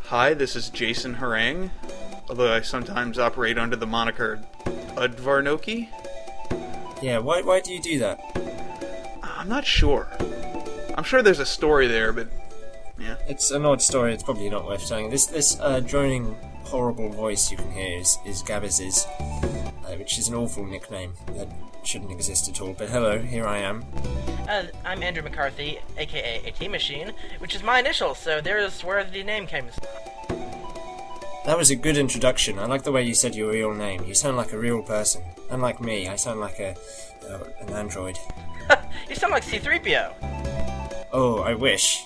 Hi, this is Jason Harang, although I sometimes operate under the moniker Udvarnoki. Yeah, why do you do that? I'm not sure. I'm sure there's a story there, but yeah. It's an odd story, it's probably not worth telling. This droning, horrible voice you can hear is Gabez's, which is an awful nickname that shouldn't exist at all. But hello, here I am. I'm Andrew McCarthy, aka AT Machine, which is my initials, so there's where the name came from. That was a good introduction. I like the way you said your real name. You sound like a real person. Unlike me, I sound like an android. You sound like C-3PO. Oh, I wish.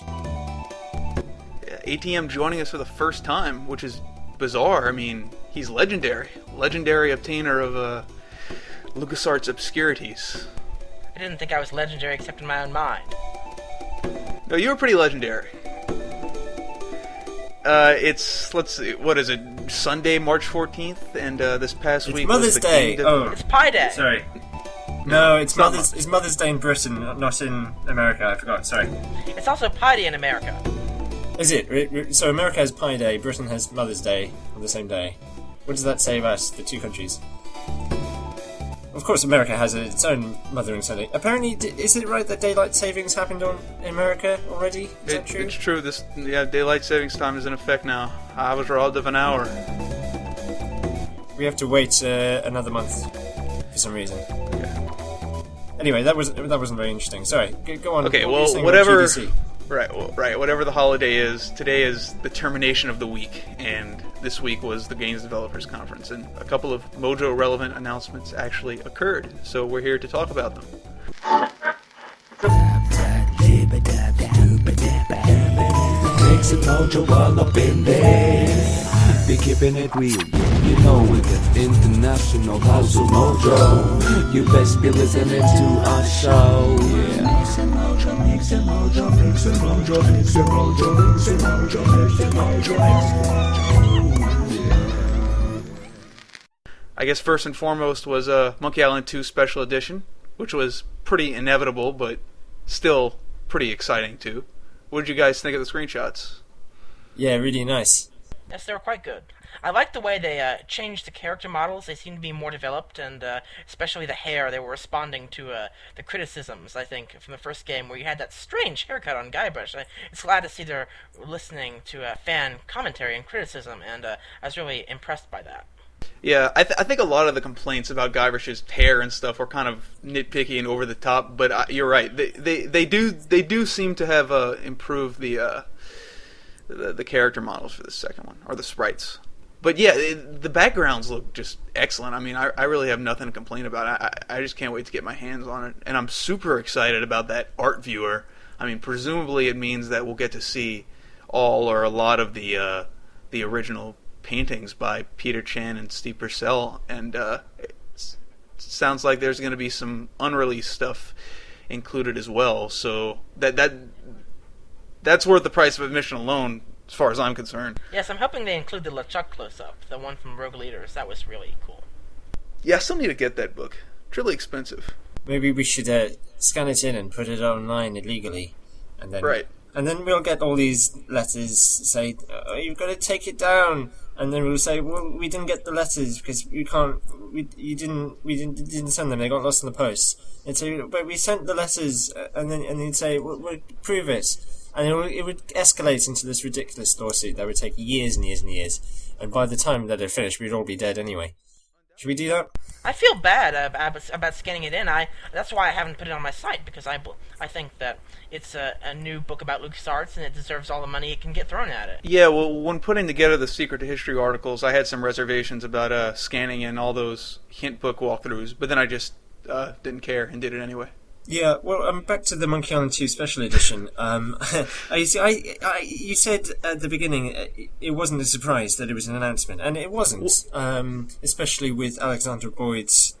ATM joining us for the first time, which is bizarre. I mean, he's legendary. Legendary obtainer of LucasArts obscurities. I didn't think I was legendary except in my own mind. No, you were pretty legendary. Let's see, what is it? Sunday, March 14th, and this past It's week Mother's was the Day. Game It's Pi Day. Sorry. No, it's Mother's Day in Britain, not in America. I forgot. Sorry. It's also Pi Day in America. Is it? So America has Pi Day, Britain has Mother's Day on the same day. What does that say about the two countries? Of course, America has its own Mothering Sunday. Apparently, is it right that daylight savings happened in America already? Is that true? It's true. Daylight savings time is in effect now. I was robbed of an hour. We have to wait another month for some reason. Yeah. Anyway, that wasn't very interesting. Sorry, go on. Okay, What well, whatever. GDC? Right. Whatever the holiday is, today is the termination of the week, and this week was the Games Developers Conference, and a couple of Mojo-relevant announcements actually occurred, so we're here to talk about them. Mix and Mojo all up in there. Be keeping it real, you know, with the international house of Mojo. You best be listening to our show. Yeah. Mix and Mojo, mix and Mojo, mix and Mojo, mix and Mojo, mix and Mojo, mix and Mojo, mix and Mojo. I guess first and foremost was Monkey Island 2 Special Edition, which was pretty inevitable, but still pretty exciting too. What did you guys think of the screenshots? Yeah, really nice. Yes, they were quite good. I like the way they changed the character models. They seem to be more developed, and especially the hair. They were responding to the criticisms, I think, from the first game, where you had that strange haircut on Guybrush. It's glad to see they're listening to fan commentary and criticism, and I was really impressed by that. Yeah, I think a lot of the complaints about Guybrush's hair and stuff were kind of nitpicky and over the top, but you're right. They do seem to have improved the character models for the second one, or the sprites. But yeah, the backgrounds look just excellent. I mean, I really have nothing to complain about. I just can't wait to get my hands on it, and I'm super excited about that art viewer. I mean, presumably it means that we'll get to see all or a lot of the original paintings by Peter Chan and Steve Purcell, and it sounds like there's going to be some unreleased stuff included as well. So that's worth the price of admission alone, as far as I'm concerned. Yes, I'm hoping they include the LeChuck close-up, the one from Rogue Leaders. That was really cool. Yeah, I still need to get that book. It's really expensive. Maybe we should scan it in and put it online illegally, and then right. And then we'll get all these letters say, oh, "You've got to take it down." And then we'll say, "Well, we didn't get the letters because we didn't send them. They got lost in the post." And so, but we sent the letters, and then you'd say, "Well, prove it." And it would escalate into this ridiculous lawsuit that would take years and years and years. And by the time that it finished, we'd all be dead anyway. Should we do that? I feel bad about scanning it in. That's why I haven't put it on my site, because I think that it's a new book about LucasArts, and it deserves all the money it can get thrown at it. Yeah, well, when putting together the Secret to History articles, I had some reservations about scanning in all those hint book walkthroughs, but then I just didn't care and did it anyway. Yeah, well, back to the Monkey Island 2 Special Edition. You said at the beginning it wasn't a surprise that it was an announcement, and it wasn't. Especially with Alexandra Boyd's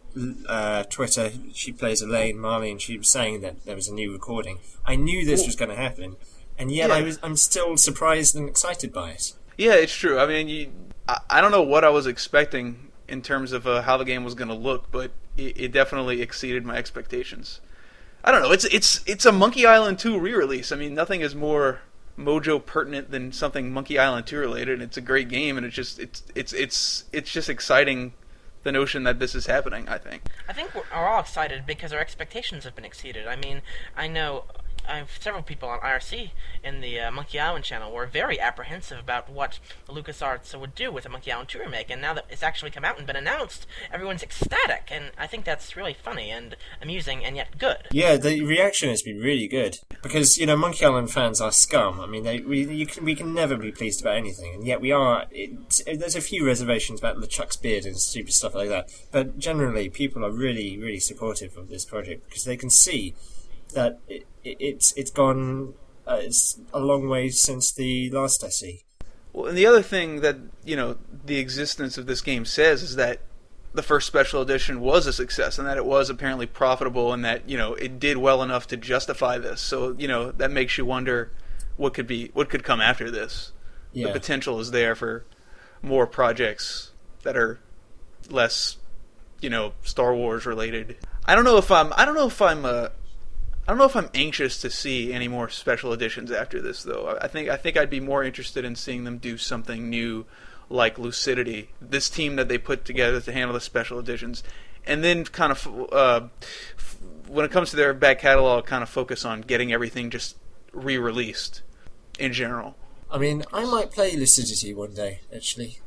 Twitter. She plays Elaine Marley, and she was saying that there was a new recording. I knew this was going to happen, and yet I'm still surprised and excited by it. Yeah, it's true. I mean, I don't know what I was expecting in terms of how the game was going to look, but it definitely exceeded my expectations. I don't know. It's a Monkey Island 2 re-release. I mean, nothing is more Mojo pertinent than something Monkey Island 2 related. It's a great game, and it's just exciting, the notion that this is happening. I think we're all excited because our expectations have been exceeded. I mean, I know several people on IRC in the Monkey Island channel were very apprehensive about what LucasArts would do with a Monkey Island 2 remake, and now that it's actually come out and been announced, everyone's ecstatic, and I think that's really funny and amusing and yet good. Yeah, the reaction has been really good, because, Monkey Island fans are scum. I mean, we can never be pleased about anything, and yet we are. There's a few reservations about LeChuck's beard and stupid stuff like that, but generally people are really, really supportive of this project, because they can see that it's gone it's a long way since the last SE. Well, and the other thing that the existence of this game says is that the first special edition was a success, and that it was apparently profitable, and that it did well enough to justify this. So that makes you wonder what could come after this. Yeah. The potential is there for more projects that are less Star Wars related. I don't know if I'm anxious to see any more special editions after this, though. I think I'd be more interested in seeing them do something new, like Lucidity, this team that they put together to handle the special editions, and then kind of, when it comes to their back catalog, kind of focus on getting everything just re-released in general. I mean, I might play Lucidity one day, actually.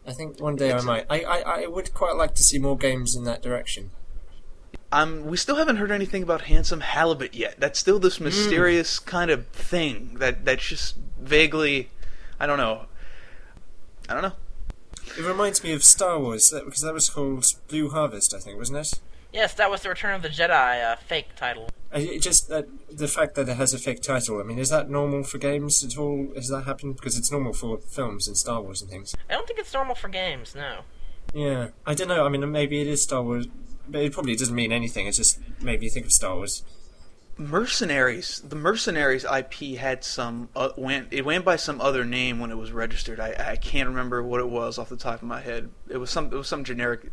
I think one day I might. I would quite like to see more games in that direction. We still haven't heard anything about Handsome Halibut yet. That's still this mysterious kind of thing that's just vaguely, I don't know. It reminds me of Star Wars, because that was called Blue Harvest, I think, wasn't it? Yes, that was the Return of the Jedi fake title. The fact that it has a fake title, I mean, is that normal for games at all? Has that happened? Because it's normal for films and Star Wars and things. I don't think it's normal for games, no. Yeah, I don't know. I mean, maybe it is Star Wars, but it probably doesn't mean anything. It's just maybe you think of Star Wars. Mercenaries. The Mercenaries IP had went by some other name when it was registered. I can't remember what it was off the top of my head. It was some generic.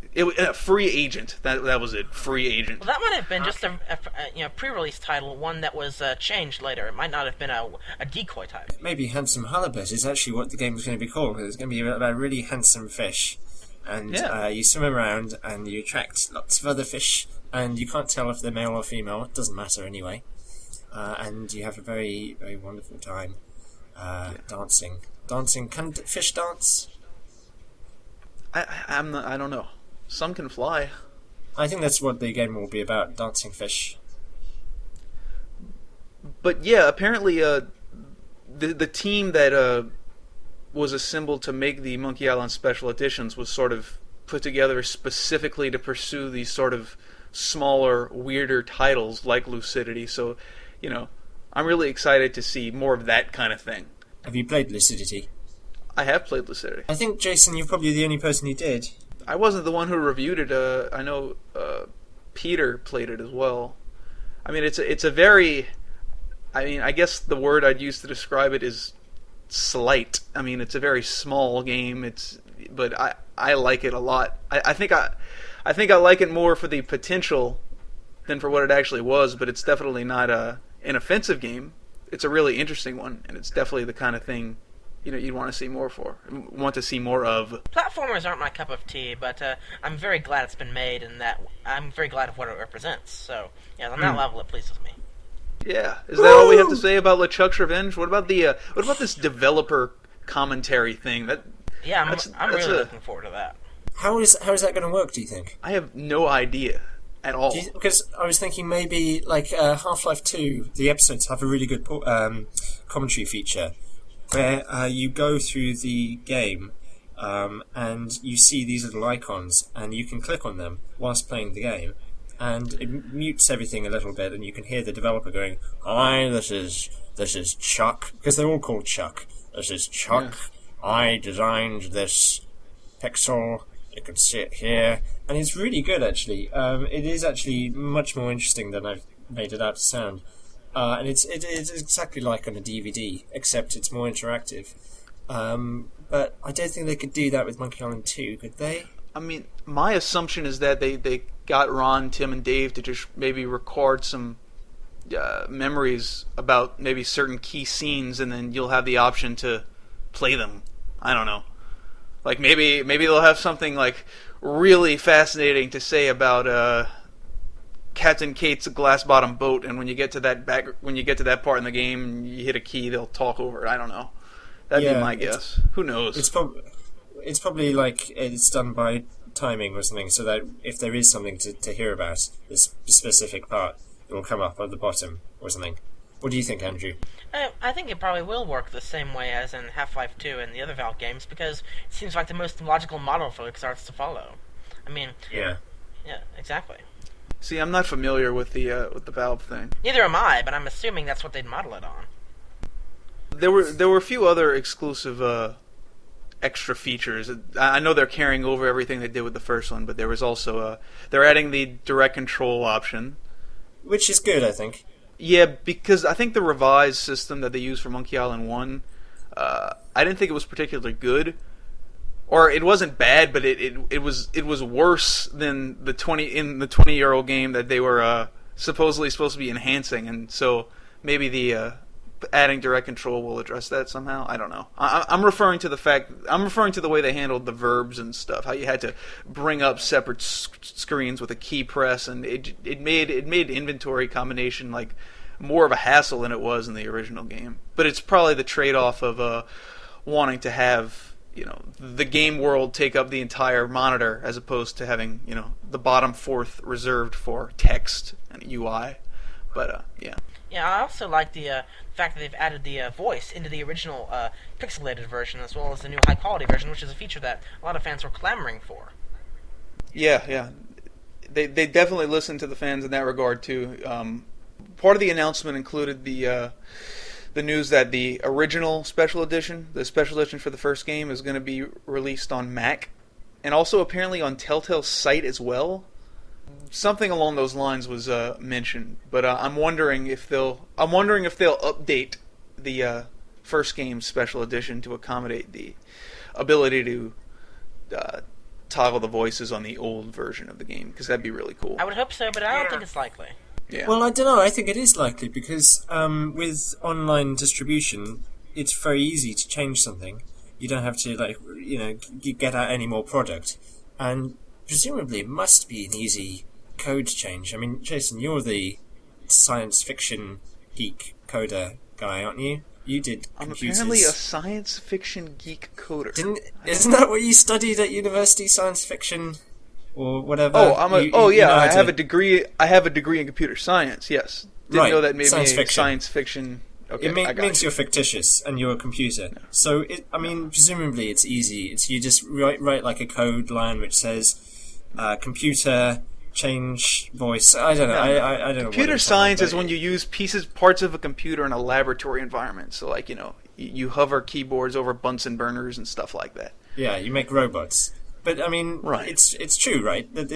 Free Agent. That was it. Free Agent. Well, that might have been just a pre-release title, one that was changed later. It might not have been a decoy title. Maybe Handsome Halibut is actually what the game is going to be called. It's going to be about a really handsome fish. And you swim around and you attract lots of other fish, and you can't tell if they're male or female. It doesn't matter anyway. And you have a very, very wonderful time dancing. Can fish dance? I don't know. Some can fly. I think that's what the game will be about, dancing fish. But yeah, apparently the team that was assembled to make the Monkey Island special editions was sort of put together specifically to pursue these sort of smaller, weirder titles like Lucidity. So, I'm really excited to see more of that kind of thing. Have you played Lucidity? I have played Lucidity. I think, Jason, you're probably the only person who did. I wasn't the one who reviewed it. I know Peter played it as well. I mean, it's a very... I mean, I guess the word I'd use to describe it is slight. I mean, it's a very small game. But I like it a lot. I think I like it more for the potential than for what it actually was. But it's definitely not an offensive game. It's a really interesting one, and it's definitely the kind of thing you'd want to see more of. Platformers aren't my cup of tea, but I'm very glad it's been made, and that I'm very glad of what it represents. So yeah, on that level, it pleases me. Yeah, is that all we have to say about LeChuck's Revenge? What about this developer commentary thing? I'm really looking forward to that. How is that going to work, do you think? I have no idea at all. Because I was thinking maybe like Half-Life 2, the episodes have a really good commentary feature where you go through the game and you see these little icons and you can click on them whilst playing the game. And it mutes everything a little bit, and you can hear the developer going, "Hi, this is Chuck," because they're all called Chuck. This is Chuck. Yeah. I designed this pixel. You can see it here, and it's really good actually. It is actually much more interesting than I've made it out to sound, and it's exactly like on a DVD, except it's more interactive. But I don't think they could do that with Monkey Island 2, could they? I mean, my assumption is that they got Ron, Tim, and Dave to just maybe record some, memories about maybe certain key scenes, and then you'll have the option to play them. I don't know. Like maybe they'll have something like really fascinating to say about Captain Kate's glass bottom boat, and when you get to that part in the game, and you hit a key, they'll talk over it. I don't know. That'd be my guess. Who knows? It's probably like it's done by timing or something, so that if there is something to hear about this specific part, it will come up at the bottom or something. What do you think, Andrew? I think it probably will work the same way as in Half-Life 2 and the other Valve games, because it seems like the most logical model for LucasArts to follow. I mean, yeah, exactly. See, I'm not familiar with the Valve thing. Neither am I, but I'm assuming that's what they'd model it on. There were a few other exclusive extra features. I know they're carrying over everything they did with the first one, but there was also they're adding the direct control option, which is good, I think. Yeah, because I think the revised system that they used for Monkey Island 1, I didn't think it was particularly good. Or it wasn't bad, but it was worse than the 20-year-old game that they were supposedly supposed to be enhancing, and so maybe the adding direct control will address that somehow. I don't know. I'm referring to the way they handled the verbs and stuff. How you had to bring up separate screens with a key press, and it made inventory combination like more of a hassle than it was in the original game. But it's probably the trade-off of wanting to have the game world take up the entire monitor as opposed to having the bottom fourth reserved for text and UI. But yeah. Yeah, I also like the fact that they've added the voice into the original pixelated version as well as the new high-quality version, which is a feature that a lot of fans were clamoring for. Yeah. They definitely listened to the fans in that regard, too. Part of the announcement included the news that the original special edition, the special edition for the first game, is going to be released on Mac, and also apparently on Telltale's site as well. Something along those lines was mentioned, but I'm wondering if they'll update the first game special edition to accommodate the ability to toggle the voices on the old version of the game, because that'd be really cool. I would hope so, but I don't think it's likely. Yeah. Well, I don't know. I think it is likely because with online distribution, it's very easy to change something. You don't have to get out any more product, and presumably it must be an easy code change. I mean, Jason, you're the science fiction geek coder guy, aren't you? You did computers. I'm apparently a science fiction geek coder. Isn't that what you studied at university? Science fiction, or whatever. Oh, I have a degree. I have a degree in computer science. Yes, didn't know that made me a science fiction. Okay, it means you're fictitious and you're a computer. Yeah. So, presumably it's easy. You just write like a code line which says, computer change voice. I don't know. I don't know. Computer science is when you use parts of a computer in a laboratory environment. So, like, you hover keyboards over Bunsen burners and stuff like that. Yeah, you make robots. But I mean, right. It's true, right? That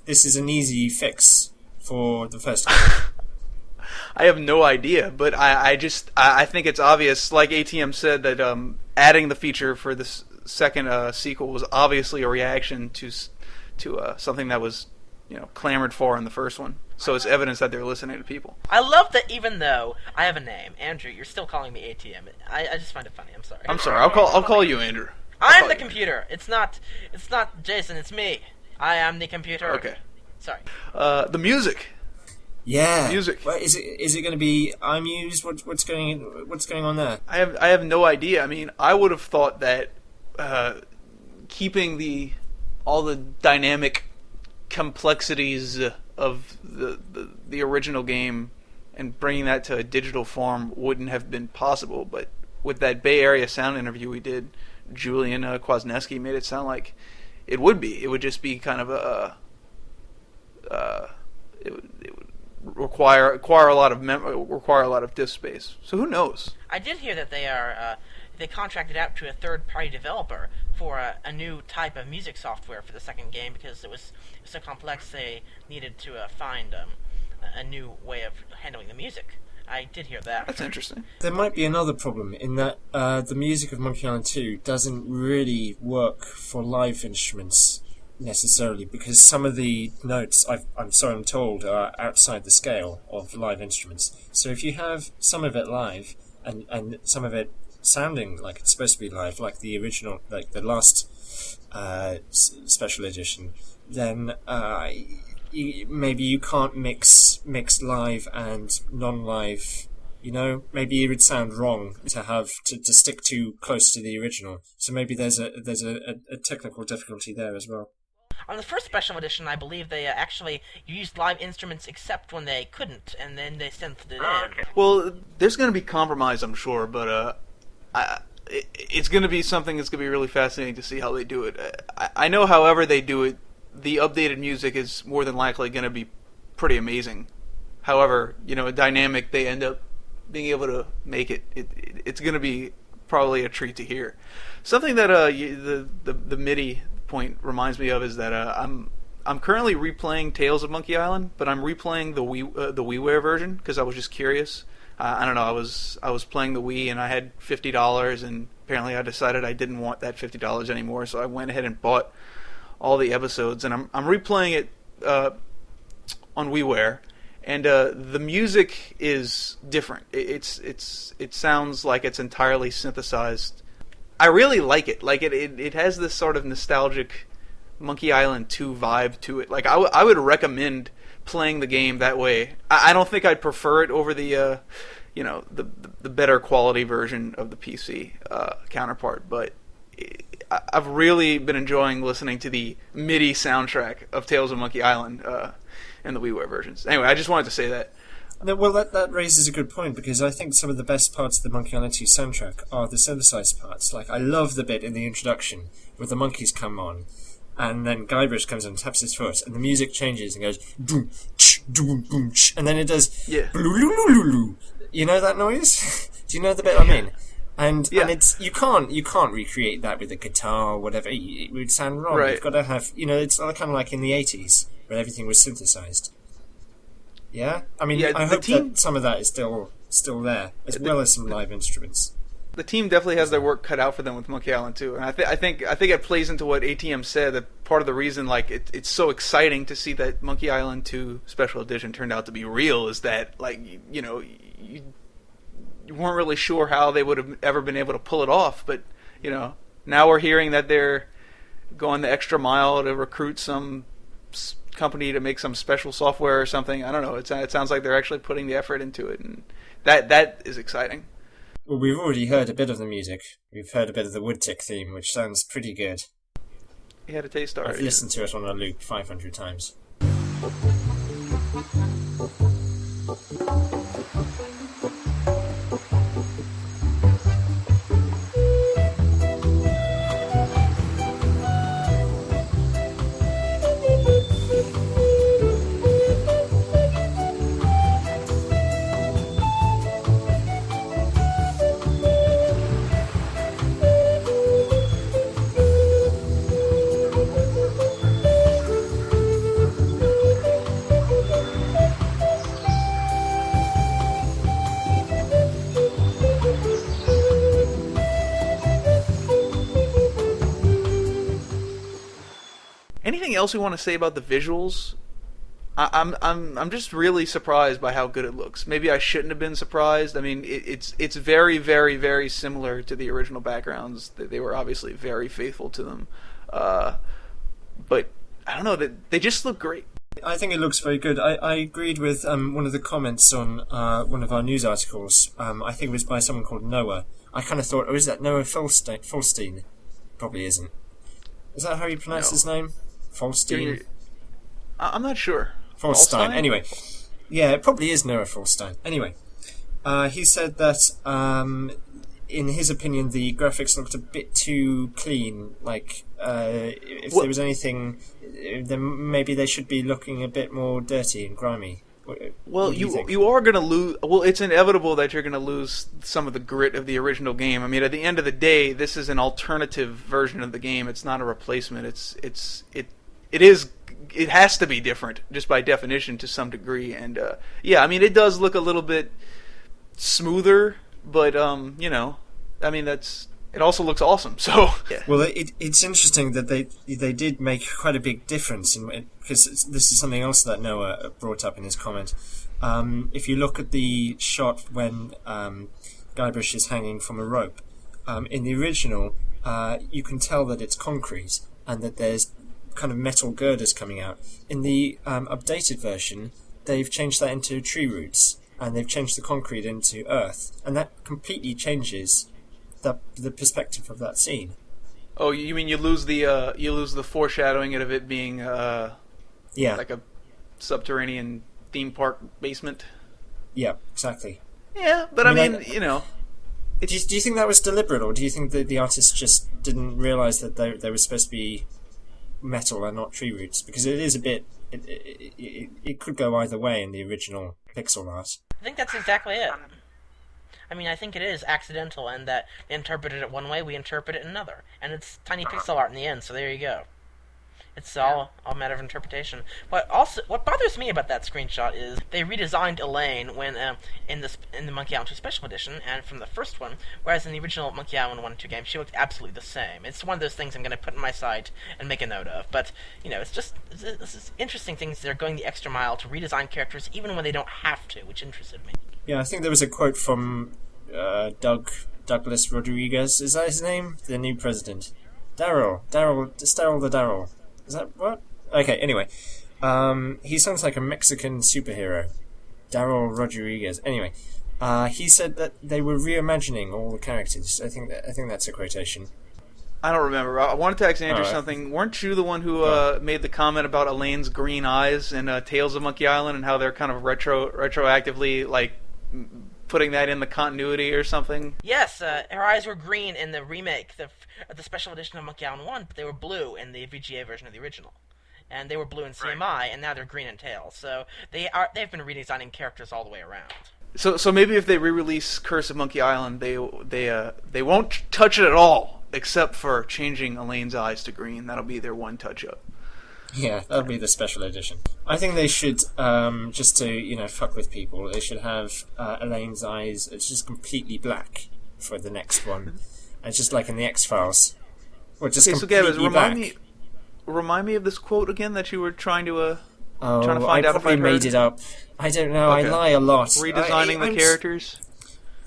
this is an easy fix for the first game. I have no idea, but I think it's obvious. Like ATM said, that adding the feature for this second sequel was obviously a reaction to something that was clamored for in the first one. So it's evidence that they're listening to people. I love that even though I have a name, Andrew, you're still calling me ATM. I just find it funny. I'm sorry. I'm sorry. I'll call you Andrew. I'm the computer. It's not Jason. It's me. I am the computer. Okay. Sorry. The music. Yeah. Music. Well, is it going to be iMuse? What's going on there? I have no idea. I mean, I would have thought that keeping all the dynamic complexities of the original game and bringing that to a digital form wouldn't have been possible. But with that Bay Area sound interview we did, Julian Kwasniewski made it sound like it would be. It would just be kind of it would require a lot of disk space. So who knows? I did hear that they contracted out to a third-party developer for a new type of music software for the second game because it was so complex they needed to find a new way of handling the music. I did hear that. That's interesting. There might be another problem in that the music of Monkey Island 2 doesn't really work for live instruments. necessarily, because some of the notes, I'm told, are outside the scale of live instruments. So if you have some of it live and some of it sounding like it's supposed to be live, like the original, like the last special edition, then maybe you can't mix live and non-live. You know, maybe it would sound wrong to have to stick too close to the original. So maybe there's a technical difficulty there as well. On the first special edition, I believe they actually used live instruments except when they couldn't, and then they synth it in. Okay. Well, there's going to be compromise, I'm sure, but it's going to be something that's going to be really fascinating to see how they do it. I know, however they do it, the updated music is more than likely going to be pretty amazing. However, a dynamic they end up being able to make it's going to be probably a treat to hear. Something that the MIDI point reminds me of is that I'm currently replaying Tales of Monkey Island, but I'm replaying the WiiWare version because I was just curious. I don't know. I was playing the Wii and I had $50, and apparently I decided I didn't want that $50 anymore, so I went ahead and bought all the episodes, and I'm replaying it on WiiWare. And the music is different. It sounds like it's entirely synthesized. I really like it. Like it has this sort of nostalgic Monkey Island 2 vibe to it. Like I would recommend playing the game that way. I don't think I'd prefer it over the the better quality version of the PC counterpart. But I've really been enjoying listening to the MIDI soundtrack of Tales of Monkey Island. And the WiiWare versions. Anyway, I just wanted to say that. Well, that raises a good point, because I think some of the best parts of the Monkey Island 2 soundtrack are the synthesized parts. Like, I love the bit in the introduction where the monkeys come on, and then Guybrush comes and taps his foot, and the music changes and goes boom, ch, boom, boom, ch, and then it does blue. You know that noise? Do you know the bit I mean? And it's you can't recreate that with a guitar or whatever. It would sound wrong. Right. You've got to have, it's kind of like in the 80s where everything was synthesized. Yeah, I mean, I hope that some of that is still there, as well as some live instruments. The team definitely has their work cut out for them with Monkey Island 2, and I think it plays into what ATM said, that part of the reason it's so exciting to see that Monkey Island 2 Special Edition turned out to be real is that you weren't really sure how they would have ever been able to pull it off, but now we're hearing that they're going the extra mile to recruit some company to make some special software or something. I don't know. It sounds like they're actually putting the effort into it, and that is exciting. Well, we've already heard a bit of the music. We've heard a bit of the Woodtick theme, which sounds pretty good. You had a taste already. I've listened to it on a loop 500 times. Anything else we want to say about the visuals? I'm just really surprised by how good it looks. Maybe I shouldn't have been surprised. I mean, it's very, very, very similar to the original backgrounds. They were obviously very faithful to them, but I don't know, they just look great. I think it looks very good. I agreed with one of the comments on one of our news articles. I think it was by someone called Noah. I kind of thought, oh, is that Noah Fulstein? Probably isn't. Is that how you pronounce his name? Fulstein? I'm not sure. Fulstein. Anyway. Yeah, it probably is Noah Fulstein. Anyway. He said that, in his opinion, the graphics looked a bit too clean. Like, if there was anything, then maybe they should be looking a bit more dirty and grimy. Well, you are going to lose. Well, it's inevitable that you're going to lose some of the grit of the original game. I mean, at the end of the day, this is an alternative version of the game. It's not a replacement. It has to be different just by definition to some degree. And yeah, I mean, it does look a little bit smoother, but I mean, it's it also looks awesome. So yeah. Well, it's interesting that they did make quite a big difference because this is something else that Noah brought up in his comment. If you look at the shot when Guybrush is hanging from a rope, in the original, you can tell that it's concrete and that there's kind of metal girders coming out. In the updated version, they've changed that into tree roots, and they've changed the concrete into earth, and that completely changes the perspective of that scene. Oh, you mean you lose the foreshadowing of it being like a subterranean theme park basement? Yeah, exactly. Yeah, but I mean, you know. Do you think that was deliberate, or do you think that the artist just didn't realise that there was supposed to be metal and not tree roots? Because it is a bit... It could go either way in the original pixel art. I think that's exactly it. I mean, I think it is accidental, and that they interpreted it one way, we interpret it another. And it's tiny pixel art in the end, so there you go. It's all a matter of interpretation. But also, what bothers me about that screenshot is they redesigned Elaine when in the Monkey Island 2 Special Edition, and from the first one, whereas in the original Monkey Island 1 and 2 game, she looked absolutely the same. It's one of those things I'm going to put in my site and make a note of. But, you know, this is interesting things. They're going the extra mile to redesign characters even when they don't have to, which interested me. Yeah, I think there was a quote from Douglas Rodriguez. Is that his name? The new president. Daryl the Daryl. Is that what? Okay, anyway. He sounds like a Mexican superhero. Daryl Rodriguez. Anyway, he said that they were reimagining all the characters. I think that's a quotation. I don't remember. I wanted to ask Andrew something. Weren't you the one who made the comment about Elaine's green eyes in Tales of Monkey Island and how they're kind of retroactively like putting that in the continuity or something? Yes, her eyes were green in the remake, the special edition of Monkey Island 1, but they were blue in the VGA version of the original. And they were blue in CMI, and now they're green in Tails. So they've been redesigning characters all the way around. So maybe if they re-release Curse of Monkey Island, they won't touch it at all, except for changing Elaine's eyes to green. That'll be their one touch-up. Yeah, that'll be the special edition. I think they should, just to, fuck with people, they should have Elaine's eyes, it's just completely black for the next one. And just like in the X-Files. Or just completely so Gabez, black. Remind me of this quote again that you were trying to find out if I probably made it up. I don't know, okay. I lie a lot. Redesigning the characters?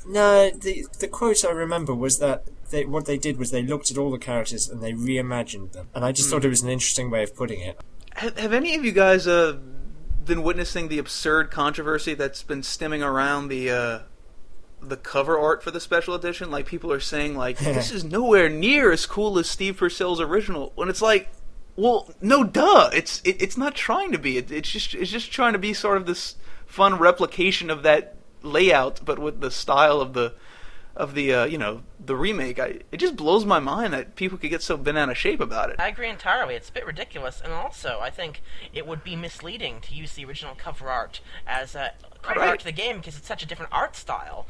No, the quote I remember was that what they did was they looked at all the characters and they reimagined them. And I just thought it was an interesting way of putting it. Have any of you guys been witnessing the absurd controversy that's been stemming around the cover art for the special edition? Like, people are saying, like, this is nowhere near as cool as Steve Purcell's original. When it's like, well, no, duh. It's not trying to be. It's just trying to be sort of this fun replication of that layout, but with the style of the remake. It just blows my mind that people could get so banana shape about it. I agree entirely. It's a bit ridiculous, and also I think it would be misleading to use the original cover art as cover art to the game because it's such a different art style.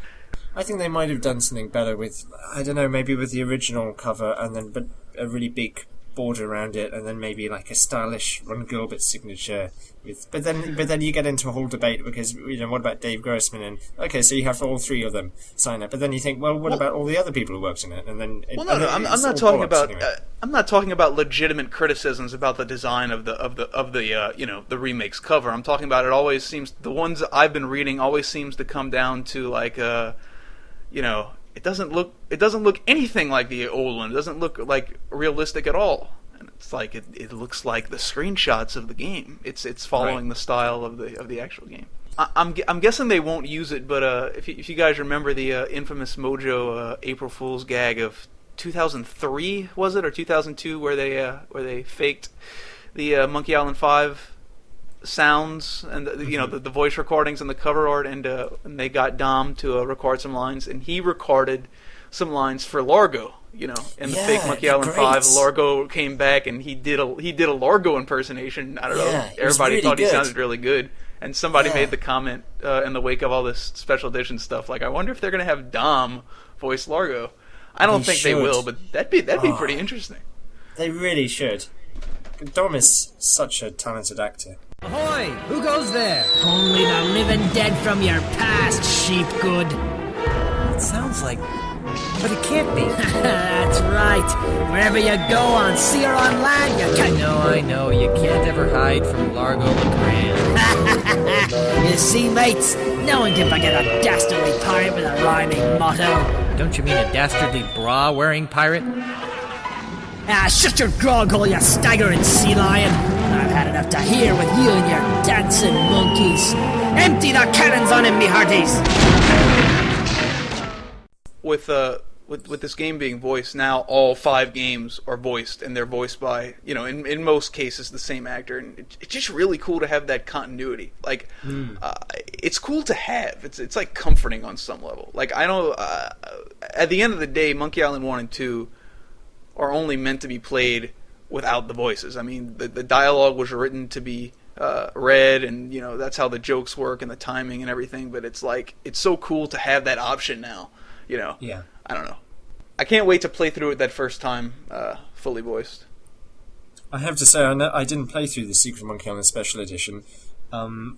I think they might have done something better with, I don't know, maybe with the original cover but a really big border around it, and then maybe like a stylish Ron Gilbert signature. But then you get into a whole debate because what about Dave Grossman? And okay, so you have all three of them sign up, but then you think, well, what about all the other people who worked in it? And then I'm not talking about anyway. I'm not talking about legitimate criticisms about the design of the remake's cover. I'm talking about it always seems the ones I've been reading always seems to come down to like it doesn't look anything like the old one. It doesn't look like realistic at all. And it's like it looks like the screenshots of the game. It's following the style of the actual game. I'm guessing they won't use it, but if you guys remember the infamous Mojo April Fool's gag of 2003, was it, or 2002, where they faked the Monkey Island 5 sounds and the voice recordings and the cover art, and they got Dom to record some lines, and he recorded some lines for Largo. In the fake Monkey Island 5, Largo came back and he did a Largo impersonation. I don't know. Everybody really thought he sounded really good. And somebody made the comment in the wake of all this special edition stuff, like, I wonder if they're going to have Dom voice Largo. I don't think they will, but that'd be pretty interesting. They really should. Dom is such a talented actor. Ahoy! Who goes there? Only the living dead from your past, sheep good. It sounds like But it can't be. That's right. Wherever you go, on sea or on land, you can't... I know, you can't ever hide from Largo LeGrand. You see, mates, no one can forget a dastardly pirate with a rhyming motto. Don't you mean a dastardly bra-wearing pirate? Shut your grog hole, you staggering sea lion. I've had enough to hear with you and your dancing monkeys. Empty the cannons on him, me hearties. With this game being voiced, now all 5 games are voiced, and they're voiced by, in most cases, the same actor. And it's just really cool to have that continuity. Like, it's cool to have. It's like comforting on some level. Like, I know, at the end of the day, Monkey Island 1 and 2 are only meant to be played without the voices. I mean, the dialogue was written to be read, and, that's how the jokes work and the timing and everything. But it's like, it's so cool to have that option now. Yeah. I don't know. I can't wait to play through it that first time, fully voiced. I have to say, I didn't play through the Secret Monkey Island Special Edition. You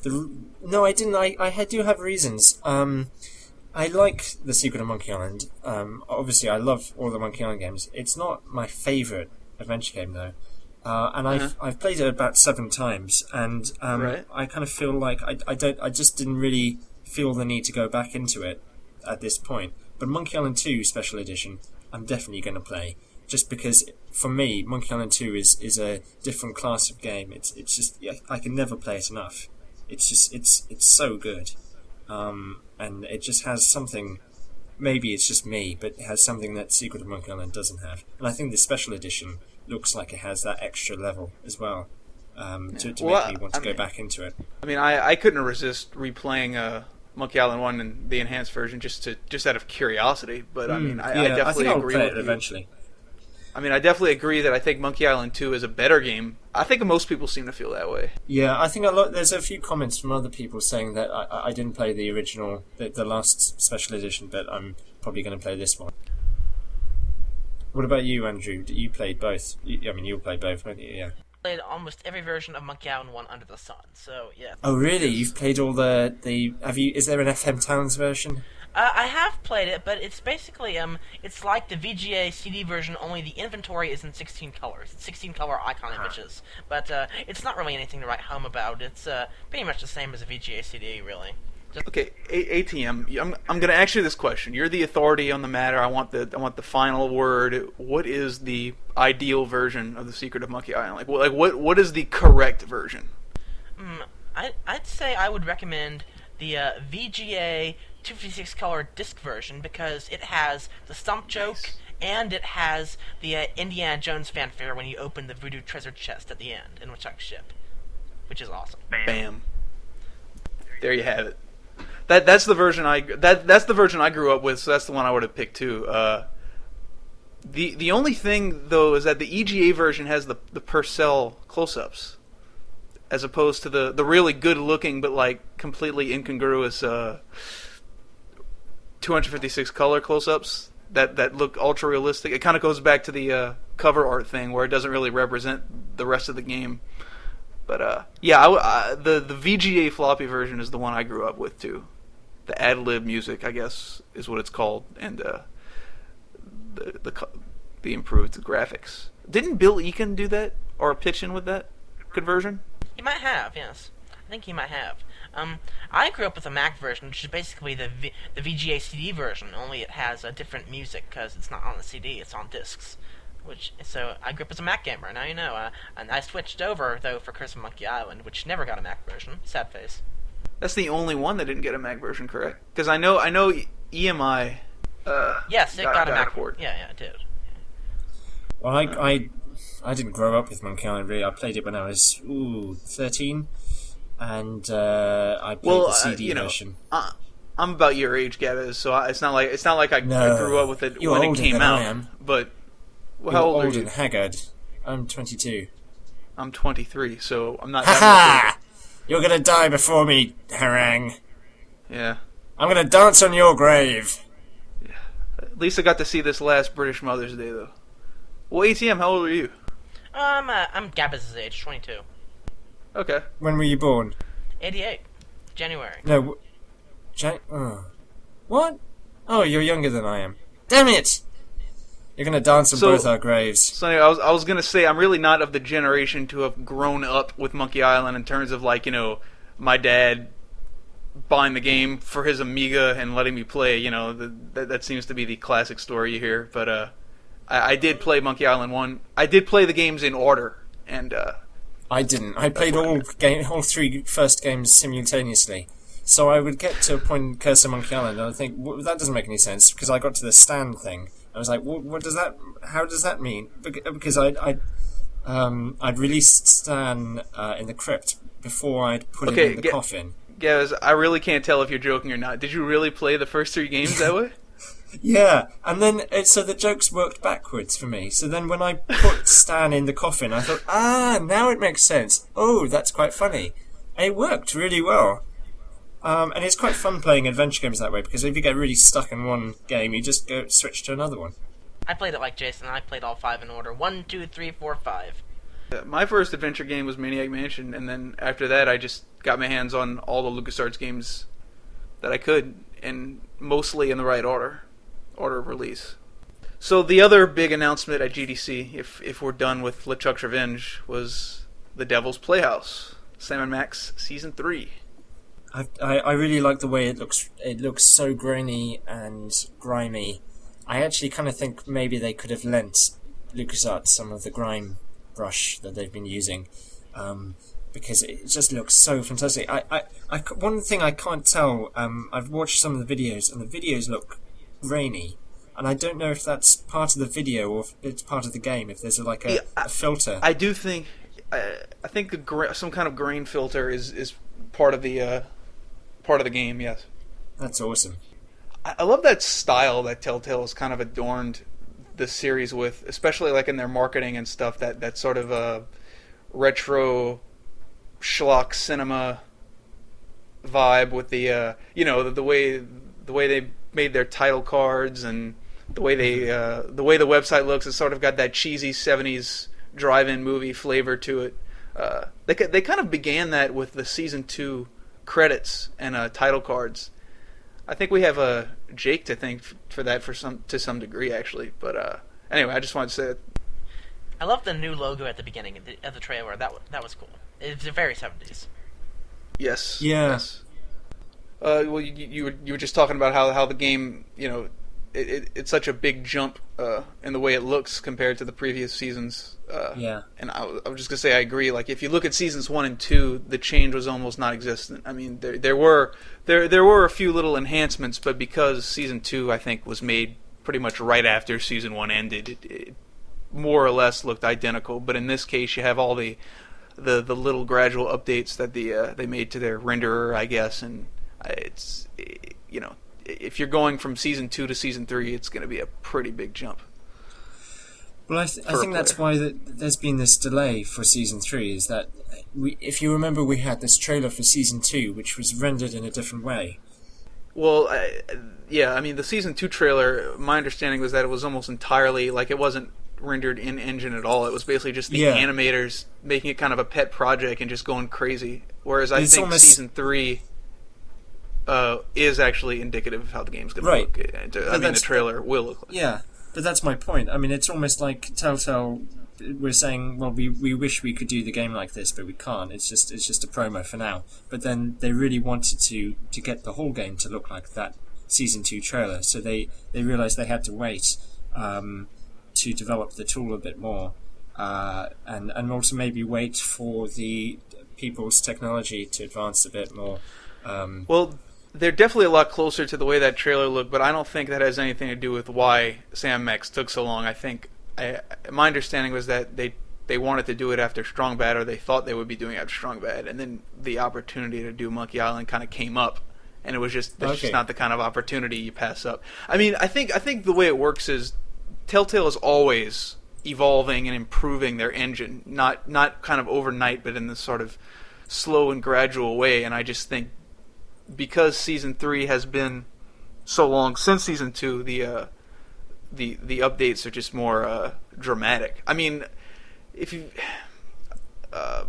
didn't? No, I didn't. I do have reasons. I like the Secret of Monkey Island. Obviously, I love all the Monkey Island games. It's not my favourite adventure game, though. And I've played it about 7 times, and Right. I kind of feel like I just didn't really feel the need to go back into it at this point. But Monkey Island 2 Special Edition, I'm definitely going to play, just because for me, Monkey Island 2 is a different class of game. It's just, I can never play it enough. It's so good, and it just has something. Maybe it's just me, but it has something that Secret of Monkey Island doesn't have. And I think the Special Edition looks like it has that extra level as well, to make me want to go back into it. I mean, I couldn't resist replaying Monkey Island 1 and the enhanced version just out of curiosity. But I mean, I definitely I think I'll agree play with it you. eventually. I mean, I definitely agree that I think Monkey Island 2 is a better game. I think most people seem to feel that way. Yeah, I think there's a few comments from other people saying that I didn't play the original, the last Special Edition, but I'm probably going to play this one. What about you, Andrew? You played both. You'll play both, won't you? Yeah. Played almost every version of Monkey Island 1 under the sun, so yeah. Oh, really? You've played all the have you? Is there an FM Towns version? I have played it, but it's basically, it's like the VGA CD version, only the inventory is in 16 colors. It's 16 color icon images. But it's not really anything to write home about. It's pretty much the same as a VGA CD, really. Okay, ATM. I'm going to ask you this question. You're the authority on the matter. I want the final word. What is the ideal version of the Secret of Monkey Island? What is the correct version? I'd say I would recommend the VGA 256 color disc version, because it has the stump joke and it has the Indiana Jones fanfare when you open the Vooju treasure chest at the end in Woodchuck's ship, which is awesome. Bam. There you have it. That's the version that's the version I grew up with, so that's the one I would have picked too. The only thing though is that the EGA version has the per cell close-ups, as opposed to the really good looking but like completely incongruous 256 color close-ups that look ultra realistic. It kind of goes back to the cover art thing where it doesn't really represent the rest of the game. But the VGA floppy version is the one I grew up with too. The ad-lib music, I guess, is what it's called, and the improved graphics. Didn't Bill Eakin do that or pitch in with that conversion? He might have, yes. I think he might have. I grew up with the Mac version, which is basically the VGA CD version, only it has a different music because it's not on the CD, it's on discs. So I grew up as a Mac gamer, now you know. And I switched over, though, for Curse of Monkey Island, which never got a Mac version. Sad face. That's the only one that didn't get a Mac version, correct? Because I know EMI. Yes, it got a Mac port. Yeah, it did. Well, I didn't grow up with Monkey Island really. I played it when I was 13, and I played the CD version. I'm about your age, Gabez, so it's not like I grew up with it when it came out. I am. But You're how old are old you? and haggard. I'm 22. I'm 23, so I'm not Ha that ha! much older. You're gonna die before me, Harangue. Yeah. I'm gonna dance on your grave. At least I got to see this last British Mother's Day, though. Well, ATM, how old are you? I'm Gabez's age, 22. Okay. When were you born? 88. January. No. What? Oh, you're younger than I am. Damn it! You're gonna dance on both our graves. So anyway, I was gonna say I'm really not of the generation to have grown up with Monkey Island in terms of like, my dad buying the game for his Amiga and letting me play. That seems to be the classic story you hear. But I did play Monkey Island 1. I did play the games in order, and I didn't. I played all 3 first games simultaneously. So I would get to a point in Curse of Monkey Island, and I think that doesn't make any sense because I got to the stand thing. I was like, what does that? How does that mean? Because I'd released Stan in the crypt before I'd put him in the coffin. Gabez, I really can't tell if you're joking or not. Did you really play the first 3 games that way? Yeah, and then so the jokes worked backwards for me. So then when I put Stan in the coffin, I thought, now it makes sense. Oh, that's quite funny. And it worked really well. And it's quite fun playing adventure games that way, because if you get really stuck in one game, you just go switch to another one. I played it like Jason. I played all 5 in order. 1, 2, 3, 4, 5. My first adventure game was Maniac Mansion, and then after that I just got my hands on all the LucasArts games that I could, and mostly in the right order of release. So the other big announcement at GDC, if we're done with LeChuck's Revenge, was The Devil's Playhouse, Sam & Max Season 3. I really like the way it looks. It looks so grainy and grimy. I actually kind of think maybe they could have lent LucasArts some of the grime brush that they've been using, because it just looks so fantastic. One thing I can't tell. I've watched some of the videos, and the videos look grainy, and I don't know if that's part of the video or if it's part of the game. If there's a filter, I do think. I think some kind of grain filter is part of the game. Yes, that's awesome. I love that style that Telltale has kind of adorned the series with, especially like in their marketing and stuff. That sort of a retro schlock cinema vibe with the the way they made their title cards and the way the website looks. It's sort of got that cheesy 70s drive-in movie flavor to it. They kind of began that with the season 2 credits and title cards. I think we have Jake to thank for that to some degree, actually. But anyway, I just wanted to say that. I love the new logo at the beginning of the trailer. That was cool. It's very 70s. Yes. Yeah. Yes. Well, you were just talking about how the game, it's such a big jump in the way it looks compared to the previous seasons. Yeah. And I was just gonna say I agree. Like if you look at seasons 1 and 2, the change was almost non-existent. I mean, there were a few little enhancements, but because season 2 I think was made pretty much right after season 1 ended, it more or less looked identical. But in this case, you have all the little gradual updates that they made to their renderer, I guess, and it's if you're going from season 2 to season 3, it's going to be a pretty big jump. Well, I think that's why there's been this delay for season 3. Is that if you remember, we had this trailer for season 2, which was rendered in a different way. Well, I mean, the season 2 trailer, my understanding was that it was almost entirely like it wasn't rendered in engine at all. It was basically just the animators making it kind of a pet project and just going crazy. Whereas I think season 3 is actually indicative of how the game's going to look. I mean, the trailer will look like. Yeah, but that's my point. I mean, it's almost like Telltale we're saying, well, we wish we could do the game like this, but we can't. It's just a promo for now. But then they really wanted to get the whole game to look like that season 2 trailer, so they realised they had to wait to develop the tool a bit more, and also maybe wait for the people's technology to advance a bit more. Well, they're definitely a lot closer to the way that trailer looked, but I don't think that has anything to do with why Sam Max took so long. I think my understanding was that they wanted to do it after Strong Bad, or they thought they would be doing it after Strong Bad, and then the opportunity to do Monkey Island kind of came up, and it was just just not the kind of opportunity you pass up. I mean, I think the way it works is Telltale is always evolving and improving their engine, not kind of overnight, but in this sort of slow and gradual way. And I just think because season 3 has been so long since season 2, the updates are just more dramatic. I mean, if you I